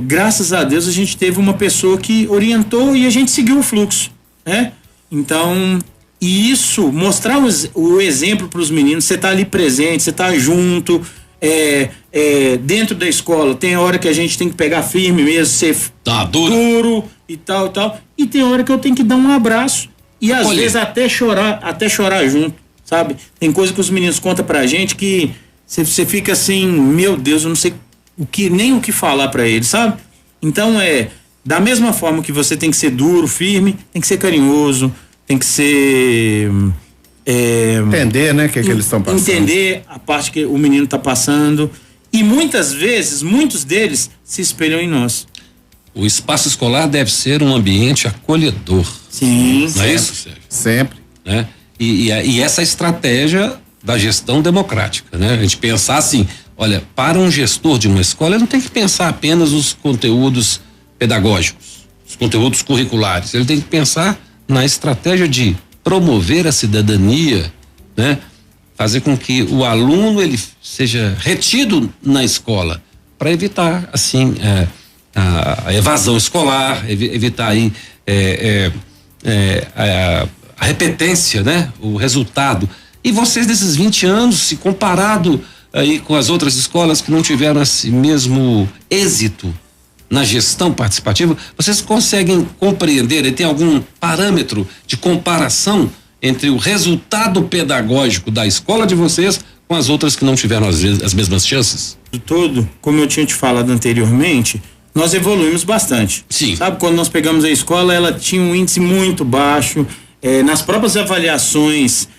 graças a Deus a gente teve uma pessoa que orientou e a gente seguiu o fluxo, né? Então, e isso, mostrar o exemplo para os meninos, você tá ali presente, você tá junto, dentro da escola, tem hora que a gente tem que pegar firme mesmo, ser duro e tal, e tem hora que eu tenho que dar um abraço, e às vezes até chorar junto, sabe? Tem coisa que os meninos contam pra gente que você fica assim, meu Deus, eu não sei nem o que falar pra eles, sabe? Então da mesma forma que você tem que ser duro, firme, tem que ser carinhoso, tem que ser entender, né, que eles estão passando. Entender a parte que o menino está passando. E muitas vezes, muitos deles se espelham em nós. O espaço escolar deve ser um ambiente acolhedor. Sim. Não é isso, Sérgio? Sempre. Né? E essa estratégia da gestão democrática, né? A gente pensar assim, olha, para um gestor de uma escola, ele não tem que pensar apenas os conteúdos pedagógicos, os conteúdos curriculares. Ele tem que pensar na estratégia de promover a cidadania, né? Fazer com que o aluno ele seja retido na escola para evitar assim a evasão escolar, evitar aí a repetência, né? O resultado. E vocês desses 20 anos, se comparado aí com as outras escolas que não tiveram esse mesmo êxito na gestão participativa, vocês conseguem compreender e tem algum parâmetro de comparação entre o resultado pedagógico da escola de vocês com as outras que não tiveram as mesmas chances? Todo, como eu tinha te falado anteriormente, nós evoluímos bastante. Sim. Sabe, quando nós pegamos a escola, ela tinha um índice muito baixo, nas próprias avaliações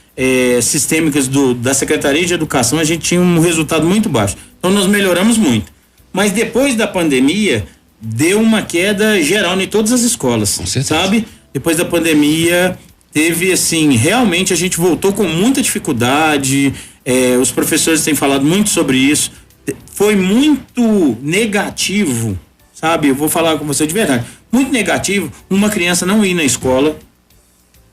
sistêmicas da Secretaria de Educação, a gente tinha um resultado muito baixo. Então nós melhoramos muito. Mas depois da pandemia, deu uma queda geral em todas as escolas, sabe? Depois da pandemia, teve assim, realmente a gente voltou com muita dificuldade, os professores têm falado muito sobre isso, foi muito negativo, sabe? Eu vou falar com você de verdade, muito negativo uma criança não ir na escola,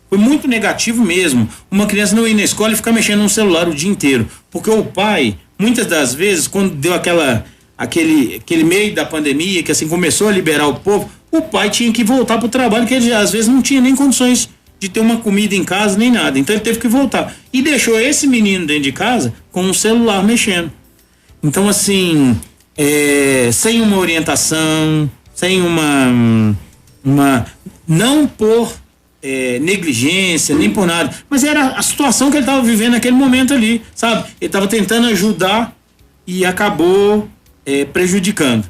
foi muito negativo mesmo, uma criança não ir na escola e ficar mexendo no celular o dia inteiro, porque o pai, muitas das vezes, quando deu aquele meio da pandemia, que assim começou a liberar o povo, o pai tinha que voltar pro trabalho, que ele às vezes não tinha nem condições de ter uma comida em casa, nem nada, então ele teve que voltar, e deixou esse menino dentro de casa com um celular mexendo. Então assim, sem uma orientação, sem não por negligência, nem por nada, mas era a situação que ele estava vivendo naquele momento ali, sabe? Ele estava tentando ajudar e acabou prejudicando.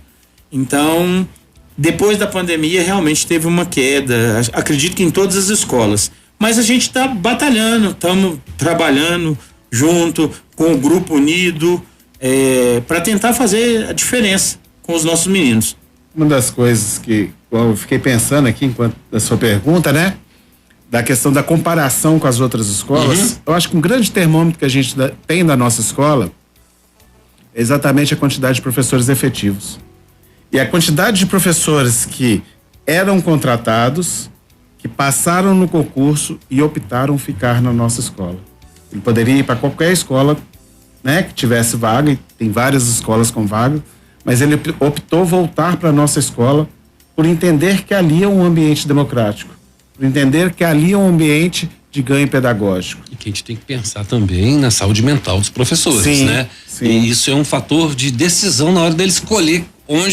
Então, depois da pandemia, realmente teve uma queda, acredito que em todas as escolas. Mas a gente está batalhando, estamos trabalhando junto, com o grupo unido, para tentar fazer a diferença com os nossos meninos. Uma das coisas que eu fiquei pensando aqui, enquanto da sua pergunta, né? Da questão da comparação com as outras escolas, eu acho que um grande termômetro que a gente tem na nossa escola é exatamente a quantidade de professores efetivos. E a quantidade de professores que eram contratados, que passaram no concurso e optaram ficar na nossa escola. Ele poderia ir para qualquer escola, né, que tivesse vaga, e tem várias escolas com vaga, mas ele optou voltar para a nossa escola por entender que ali é um ambiente democrático, por entender que ali é um ambiente de ganho pedagógico. E que a gente tem que pensar também na saúde mental dos professores, sim, né? Sim. E isso é um fator de decisão na hora dele escolher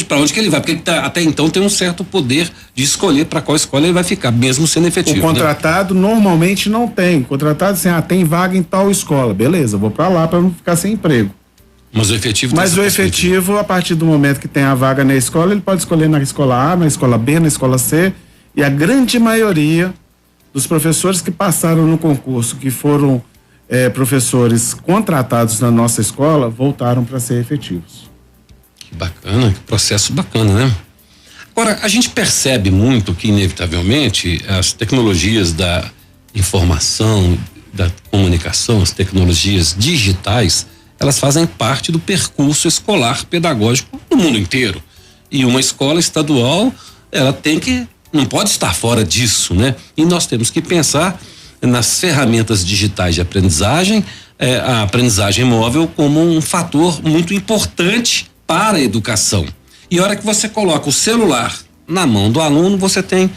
para onde que ele vai, porque ele até então tem um certo poder de escolher para qual escola ele vai ficar, mesmo sendo efetivo. O contratado, né, normalmente não tem. O contratado assim, tem vaga em tal escola, beleza, vou para lá para não ficar sem emprego. Mas o efetivo. Mas o efetivo, a partir do momento que tem a vaga na escola, ele pode escolher na escola A, na escola B, na escola C, e a grande maioria dos professores que passaram no concurso, que foram professores contratados na nossa escola, voltaram para ser efetivos. Que bacana, que processo bacana, né? Agora, a gente percebe muito que, inevitavelmente, as tecnologias da informação, da comunicação, as tecnologias digitais, elas fazem parte do percurso escolar pedagógico no mundo inteiro. E uma escola estadual, ela não pode estar fora disso, né? E nós temos que pensar nas ferramentas digitais de aprendizagem, a aprendizagem móvel como um fator muito importante para a educação. E a hora que você coloca o celular na mão do aluno, você tem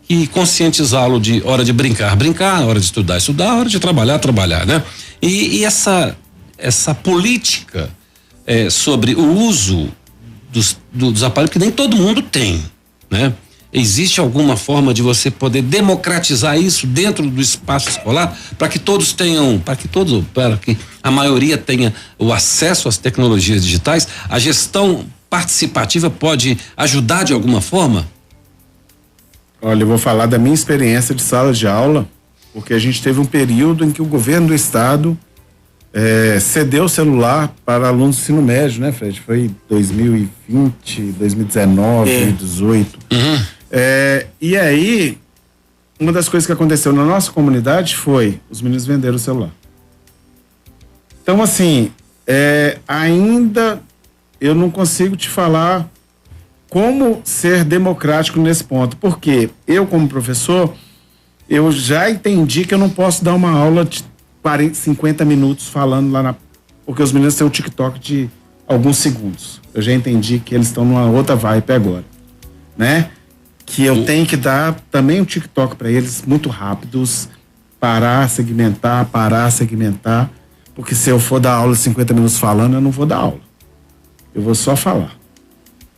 que conscientizá-lo de hora de brincar, hora de estudar, hora de trabalhar, né? E essa política sobre o uso dos aparelhos, que nem todo mundo tem, né? Existe alguma forma de você poder democratizar isso dentro do espaço escolar para que todos tenham, para que a maioria tenha o acesso às tecnologias digitais? A gestão participativa pode ajudar de alguma forma? Olha, eu vou falar da minha experiência de sala de aula, porque a gente teve um período em que o governo do estado cedeu o celular para alunos do ensino médio, né, Fred? Foi 2020, 2019, 2018. Uhum. E aí, uma das coisas que aconteceu na nossa comunidade foi os meninos venderam o celular. Então, assim, ainda eu não consigo te falar como ser democrático nesse ponto, porque eu, como professor, eu já entendi que eu não posso dar uma aula de 40, 50 minutos falando lá porque os meninos têm um TikTok de alguns segundos. Eu já entendi que eles estão numa outra vibe agora, né? Que eu tenho que dar também um TikTok para eles muito rápidos, parar, segmentar, porque se eu for dar aula de 50 minutos falando, eu não vou dar aula. Eu vou só falar,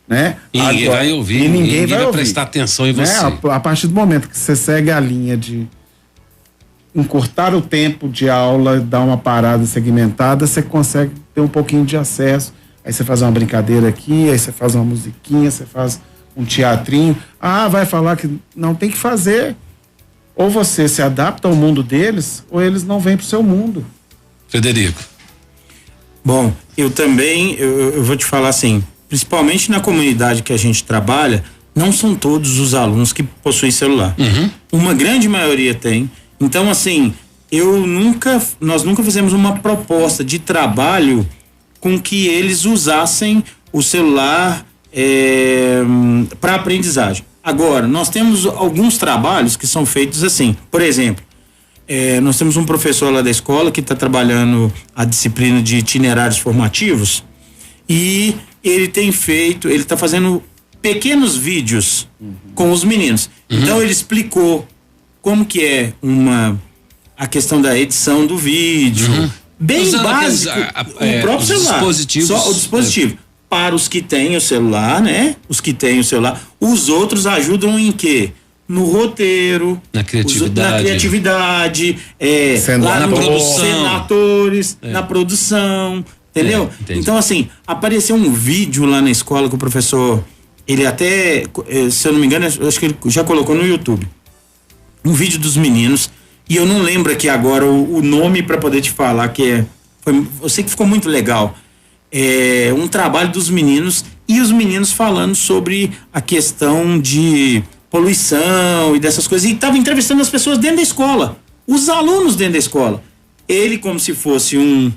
né? E ninguém vai ouvir, e ninguém vai prestar atenção em você. A partir do momento que você segue a linha de encurtar o tempo de aula, dar uma parada segmentada, você consegue ter um pouquinho de acesso. Aí você faz uma brincadeira aqui, aí você faz uma musiquinha, você faz um teatrinho. Vai falar que não tem que fazer. Ou você se adapta ao mundo deles, ou eles não vêm pro seu mundo. Frederico. Bom, eu também, eu vou te falar assim, principalmente na comunidade que a gente trabalha, não são todos os alunos que possuem celular. Uhum. Uma grande maioria tem. Então, assim, nós nunca fizemos uma proposta de trabalho com que eles usassem o celular para aprendizagem. Agora, nós temos alguns trabalhos que são feitos assim. Por exemplo, nós temos um professor lá da escola que está trabalhando a disciplina de itinerários formativos e ele está fazendo pequenos vídeos com os meninos. Uhum. Então ele explicou como que é a questão da edição do vídeo, bem usando básico, o próprio celular, só o dispositivo. Para os que têm o celular, né? Os que têm o celular, os outros ajudam em quê? No roteiro, na criatividade, lá na produção, senadores, na produção, entendeu? Então, assim, apareceu um vídeo lá na escola que o professor, ele até, se eu não me engano, acho que ele já colocou no YouTube, um vídeo dos meninos, e eu não lembro aqui agora o nome para poder te falar, eu sei que ficou muito legal. Um trabalho dos meninos e os meninos falando sobre a questão de poluição e dessas coisas, e estava entrevistando as pessoas dentro da escola, os alunos dentro da escola, ele como se fosse um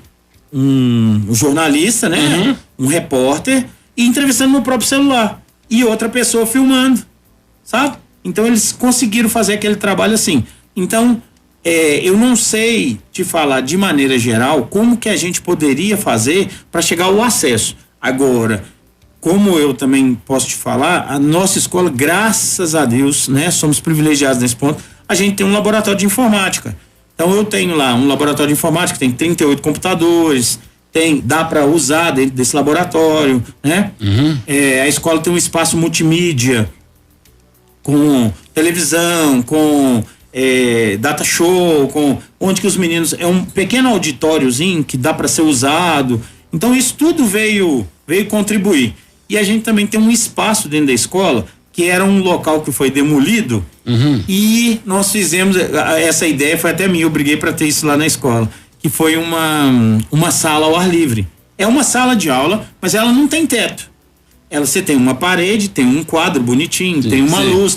jornalista, né? Um repórter, e entrevistando no próprio celular e outra pessoa filmando, sabe? Então eles conseguiram fazer aquele trabalho assim. Então eu não sei te falar de maneira geral como que a gente poderia fazer para chegar ao acesso. Agora, como eu também posso te falar, a nossa escola, graças a Deus, né, somos privilegiados nesse ponto, a gente tem um laboratório de informática. Então eu tenho lá um laboratório de informática, tem 38 computadores, dá para usar dentro desse laboratório, né? A escola tem um espaço multimídia, com televisão, com data show, onde que os meninos, é um pequeno auditóriozinho que dá para ser usado. Então isso tudo veio contribuir. E a gente também tem um espaço dentro da escola que era um local que foi demolido, e nós fizemos, essa ideia foi até minha, eu briguei para ter isso lá na escola, que foi uma sala ao ar livre. É uma sala de aula, mas ela não tem teto. Você tem uma parede, tem um quadro bonitinho, tem uma luz,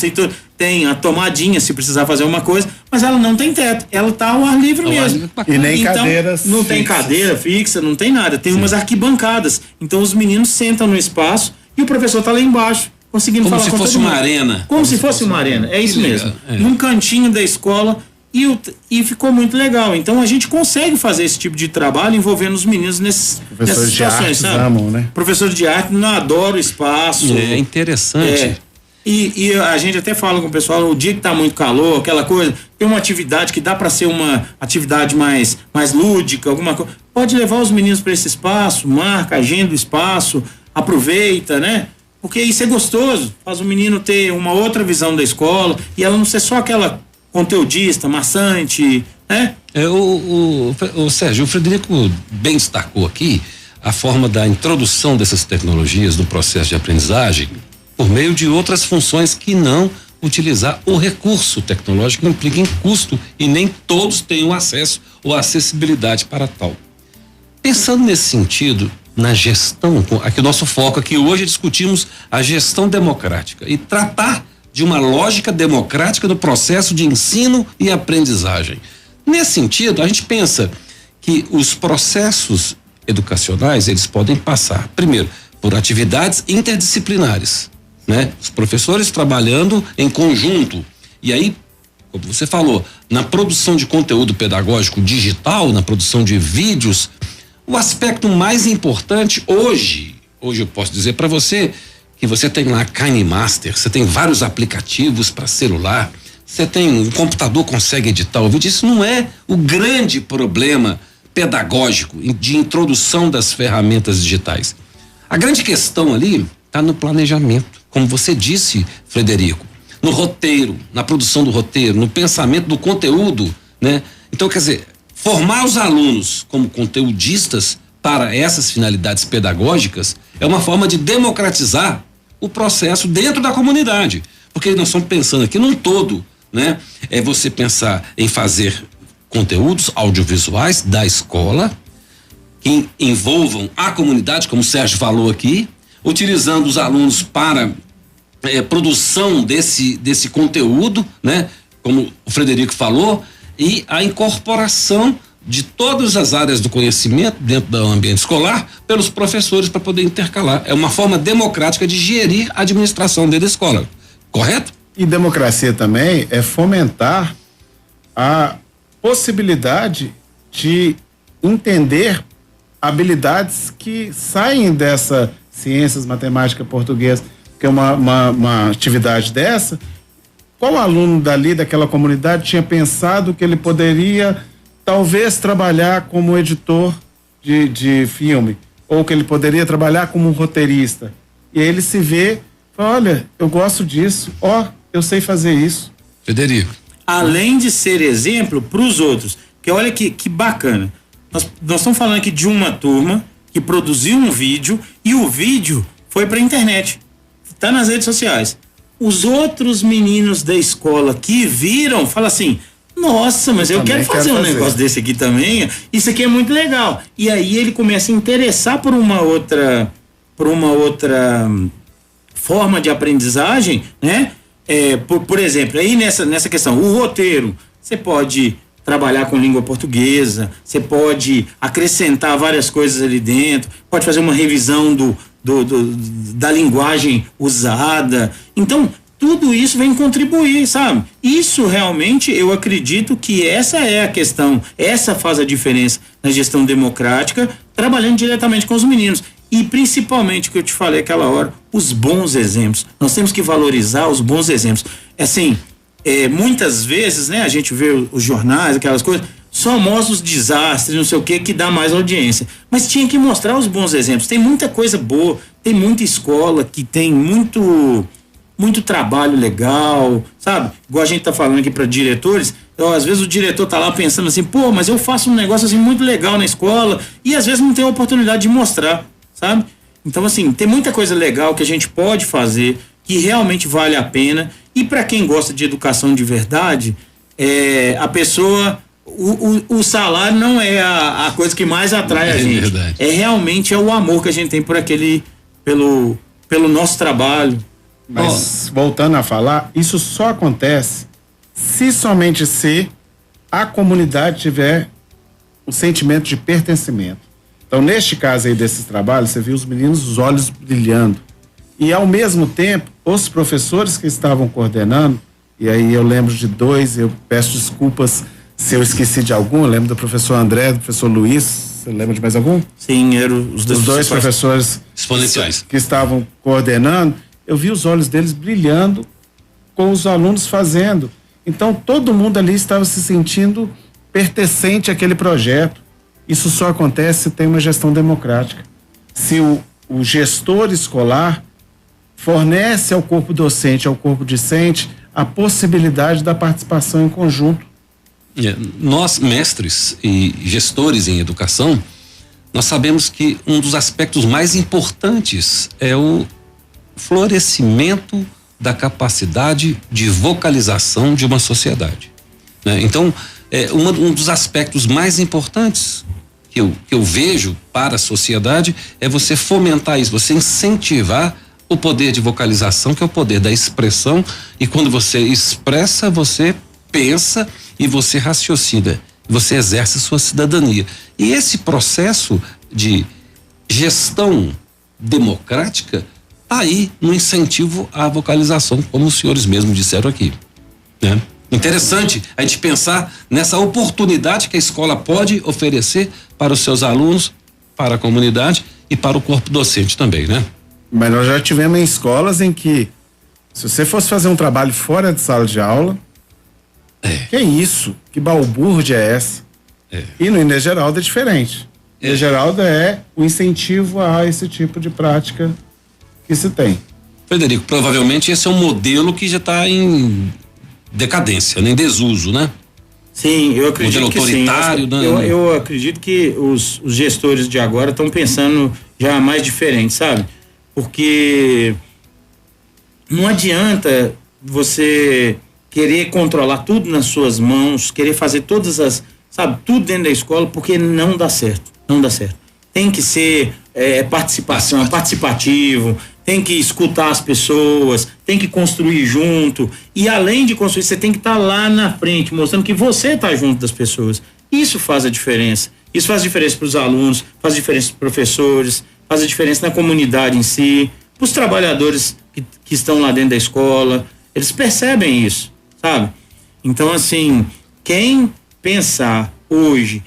tem a tomadinha se precisar fazer uma coisa, mas ela não tem teto, ela tá ao ar livre mesmo. E nem cadeiras não tem cadeira fixa, não tem nada, tem umas arquibancadas. Então os meninos sentam no espaço e o professor tá lá embaixo, conseguindo falar com todo mundo. Como se fosse uma arena. Como se fosse uma arena, é isso mesmo. Num cantinho da escola, e ficou muito legal. Então a gente consegue fazer esse tipo de trabalho envolvendo os meninos nessas situações, sabe? Amam, né? Professor de arte, não adora o espaço. É interessante. E a gente até fala com o pessoal, o dia que tá muito calor, aquela coisa, tem uma atividade que dá para ser uma atividade mais lúdica, alguma coisa, pode levar os meninos para esse espaço, marca, agenda o espaço, aproveita, né? Porque isso é gostoso, faz o menino ter uma outra visão da escola e ela não ser só aquela conteudista, maçante, né? O Sérgio, o Frederico bem destacou aqui a forma da introdução dessas tecnologias no processo de aprendizagem por meio de outras funções que não utilizar o recurso tecnológico, não implica em custo e nem todos têm o acesso ou acessibilidade para tal. Pensando nesse sentido, na gestão, aqui o nosso foco aqui hoje discutimos a gestão democrática e tratar de uma lógica democrática do processo de ensino e aprendizagem. Nesse sentido, a gente pensa que os processos educacionais, eles podem passar, primeiro, por atividades interdisciplinares, né? Os professores trabalhando em conjunto. E aí, como você falou, na produção de conteúdo pedagógico digital, na produção de vídeos, o aspecto mais importante hoje eu posso dizer para você que você tem lá KineMaster, você tem vários aplicativos para celular, você tem um computador consegue editar o vídeo. Isso não é o grande problema pedagógico de introdução das ferramentas digitais. A grande questão ali está no planejamento, como você disse, Frederico, no roteiro, na produção do roteiro, no pensamento do conteúdo, né? Então, quer dizer, formar os alunos como conteudistas para essas finalidades pedagógicas é uma forma de democratizar o processo dentro da comunidade, porque nós estamos pensando aqui num todo, né? É você pensar em fazer conteúdos audiovisuais da escola que envolvam a comunidade, como o Sérgio falou aqui, utilizando os alunos para produção desse conteúdo, né? Como o Frederico falou, e a incorporação de todas as áreas do conhecimento dentro do ambiente escolar pelos professores para poder intercalar. É uma forma democrática de gerir a administração dentro da escola, correto? E democracia também é fomentar a possibilidade de entender habilidades que saem dessa ciências, matemática, português, que é uma atividade dessa. Qual aluno dali, daquela comunidade, tinha pensado que ele poderia talvez trabalhar como editor de filme, ou que ele poderia trabalhar como um roteirista? E aí ele se vê, fala, olha, eu gosto disso, eu sei fazer isso. Frederico. Além de ser exemplo para os outros, que olha que bacana. Nós estamos falando aqui de uma turma que produziu um vídeo e o vídeo foi para a internet, está nas redes sociais. Os outros meninos da escola que viram, falam assim, nossa, mas eu quero fazer um negócio desse aqui também, isso aqui é muito legal. E aí ele começa a interessar por uma outra forma de aprendizagem, né? Por exemplo, aí nessa questão, o roteiro, você pode trabalhar com língua portuguesa, você pode acrescentar várias coisas ali dentro, pode fazer uma revisão da linguagem usada. Então, tudo isso vem contribuir, sabe? Isso realmente, eu acredito que essa é a questão, essa faz a diferença na gestão democrática, trabalhando diretamente com os meninos. E principalmente, o que eu te falei aquela hora, os bons exemplos. Nós temos que valorizar os bons exemplos. Assim, muitas vezes, né, a gente vê os jornais, aquelas coisas, só mostra os desastres, não sei o que dá mais audiência. Mas tinha que mostrar os bons exemplos. Tem muita coisa boa, tem muita escola que tem muito trabalho legal, sabe? Igual a gente tá falando aqui para diretores, às vezes o diretor tá lá pensando assim, pô, mas eu faço um negócio assim muito legal na escola, e às vezes não tem a oportunidade de mostrar, sabe? Então, assim, tem muita coisa legal que a gente pode fazer, que realmente vale a pena, e para quem gosta de educação de verdade, a pessoa, o salário não é a coisa que mais atrai a gente. Verdade. Realmente o amor que a gente tem por pelo nosso trabalho. Mas, voltando a falar, isso só acontece se a comunidade tiver um sentimento de pertencimento. Então, neste caso aí desses trabalhos, você viu os meninos, os olhos brilhando. E, ao mesmo tempo, os professores que estavam coordenando, e aí eu lembro de dois, eu peço desculpas se eu esqueci de algum, eu lembro do professor André, do professor Luiz, você lembra de mais algum? Sim, eram os dois professores exponenciais que estavam coordenando. Eu vi os olhos deles brilhando com os alunos fazendo. Então, todo mundo ali estava se sentindo pertencente àquele projeto. Isso só acontece se tem uma gestão democrática. Se o gestor escolar fornece ao corpo docente, ao corpo discente, a possibilidade da participação em conjunto. Nós, mestres e gestores em educação, nós sabemos que um dos aspectos mais importantes é o florescimento da capacidade de vocalização de uma sociedade, né? Então, um dos aspectos mais importantes que eu vejo para a sociedade é você fomentar isso, você incentivar o poder de vocalização, que é o poder da expressão, e quando você expressa, você pensa e você raciocina, você exerce sua cidadania. E esse processo de gestão democrática tá aí no incentivo à vocalização, como os senhores mesmos disseram aqui, né? Interessante a gente pensar nessa oportunidade que a escola pode oferecer para os seus alunos, para a comunidade e para o corpo docente também, né? Mas nós já tivemos em escolas em que, se você fosse fazer um trabalho fora de sala de aula, que isso? Que balbúrdia é essa? E no Inês Geraldo é diferente. Inês Geraldo é o incentivo a esse tipo de prática que se tem. Frederico, provavelmente esse é um modelo que já está em decadência, em desuso, né? Sim, eu acredito modelo que autoritário, sim. Eu acredito que os gestores de agora estão pensando já mais diferente, sabe? Porque não adianta você querer controlar tudo nas suas mãos, querer fazer todas as, sabe, tudo dentro da escola, porque não dá certo, não dá certo. Tem que ser participação, participativo, tem que escutar as pessoas, tem que construir junto, e além de construir, você tem que estar lá na frente, mostrando que você está junto das pessoas. Isso faz a diferença. Isso faz diferença para os alunos, faz diferença para os professores, faz a diferença na comunidade em si, para os trabalhadores que estão lá dentro da escola. Eles percebem isso, sabe? Então, assim, quem pensar hoje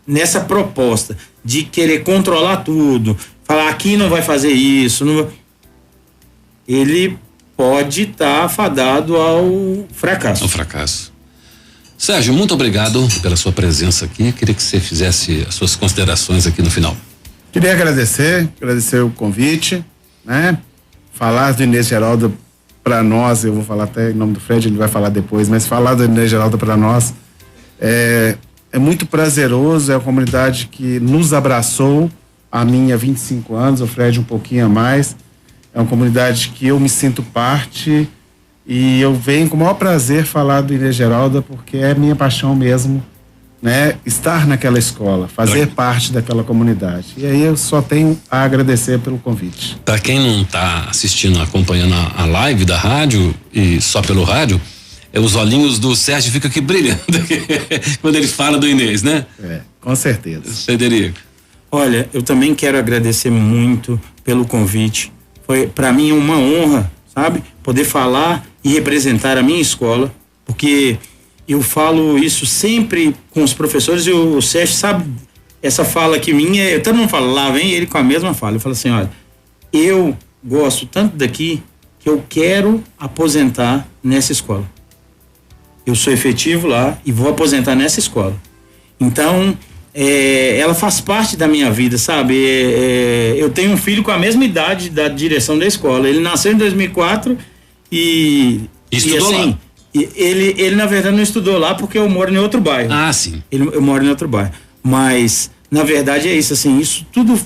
nessa proposta de querer controlar tudo, falar aqui não vai fazer isso, ele pode estar fadado ao fracasso. Ao fracasso. Sérgio, muito obrigado pela sua presença aqui. Queria que você fizesse as suas considerações aqui no final. Queria agradecer o convite, né? Falar do Inês Geraldo para nós, eu vou falar até em nome do Fred, ele vai falar depois, mas falar do Inês Geraldo para nós é muito prazeroso, é a comunidade que nos abraçou, a minha 25 anos, o Fred um pouquinho a mais, é uma comunidade que eu me sinto parte e eu venho com o maior prazer falar do Inês Geraldo, porque é minha paixão mesmo, né? Estar naquela escola, fazer parte daquela comunidade. E aí eu só tenho a agradecer pelo convite. Para quem não está assistindo, acompanhando a live da rádio e só pelo rádio, os olhinhos do Sérgio ficam aqui brilhando quando ele fala do Inês, né? Com certeza. Frederico. Olha, eu também quero agradecer muito pelo convite. Foi para mim uma honra, sabe? Poder falar e representar a minha escola, porque eu falo isso sempre com os professores e o Sérgio sabe essa fala aqui minha, todo mundo fala, lá vem ele com a mesma fala. Eu falo assim, olha, eu gosto tanto daqui que eu quero aposentar nessa escola. Eu sou efetivo lá e vou aposentar nessa escola. Então, ela faz parte da minha vida, sabe? Eu tenho um filho com a mesma idade da direção da escola. Ele nasceu em 2004 e estudou assim, lá? Ele na verdade não estudou lá porque eu moro em outro bairro. Ah, sim. Eu moro em outro bairro. Mas, na verdade, é isso, assim, isso tudo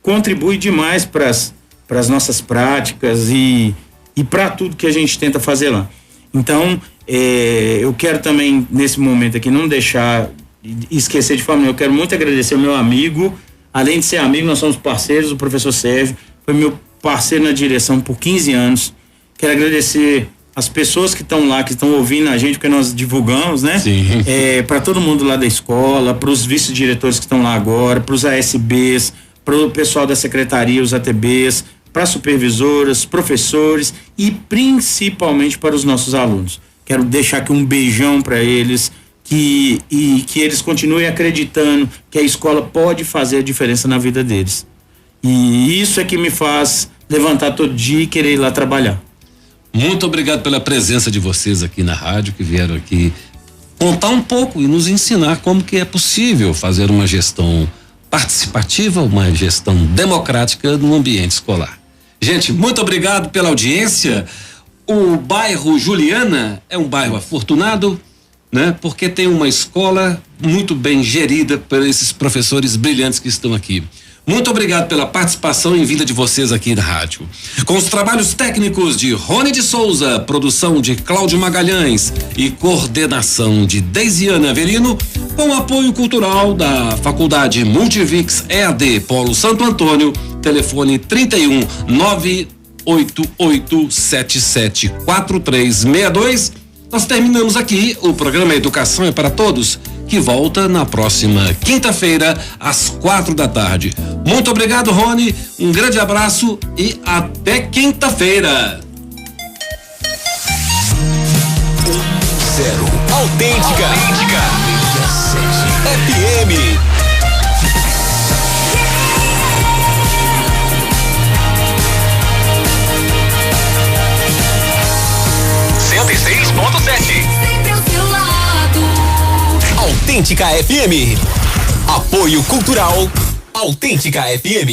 contribui demais para as nossas práticas e para tudo que a gente tenta fazer lá. Então, eu quero também, nesse momento aqui, não deixar esquecer de forma nenhuma. Eu quero muito agradecer o meu amigo, além de ser amigo, nós somos parceiros, o professor Sérgio foi meu parceiro na direção por 15 anos. Quero agradecer as pessoas que estão lá, que estão ouvindo a gente, porque nós divulgamos, né? Sim. Para todo mundo lá da escola, para os vice-diretores que estão lá agora, para os ASBs, para o pessoal da secretaria, os ATBs, para supervisoras, professores e principalmente para os nossos alunos. Quero deixar aqui um beijão para eles, que eles continuem acreditando que a escola pode fazer a diferença na vida deles. E isso é que me faz levantar todo dia e querer ir lá trabalhar. Muito obrigado pela presença de vocês aqui na rádio, que vieram aqui contar um pouco e nos ensinar como que é possível fazer uma gestão participativa, uma gestão democrática no ambiente escolar. Gente, muito obrigado pela audiência. O bairro Juliana é um bairro afortunado, né? Porque tem uma escola muito bem gerida por esses professores brilhantes que estão aqui. Muito obrigado pela participação e vinda de vocês aqui na rádio. Com os trabalhos técnicos de Rony de Souza, produção de Cláudio Magalhães e coordenação de Deisiane Avelino, com apoio cultural da Faculdade Multivix EAD Polo Santo Antônio, telefone 31 988774362. Nós terminamos aqui o programa Educação é para Todos, que volta na próxima quinta-feira, às 4h. Muito obrigado, Rony. Um grande abraço e até quinta-feira. 0 Autêntica FM. Sempre ao seu lado. Autêntica FM. Apoio Cultural Autêntica FM.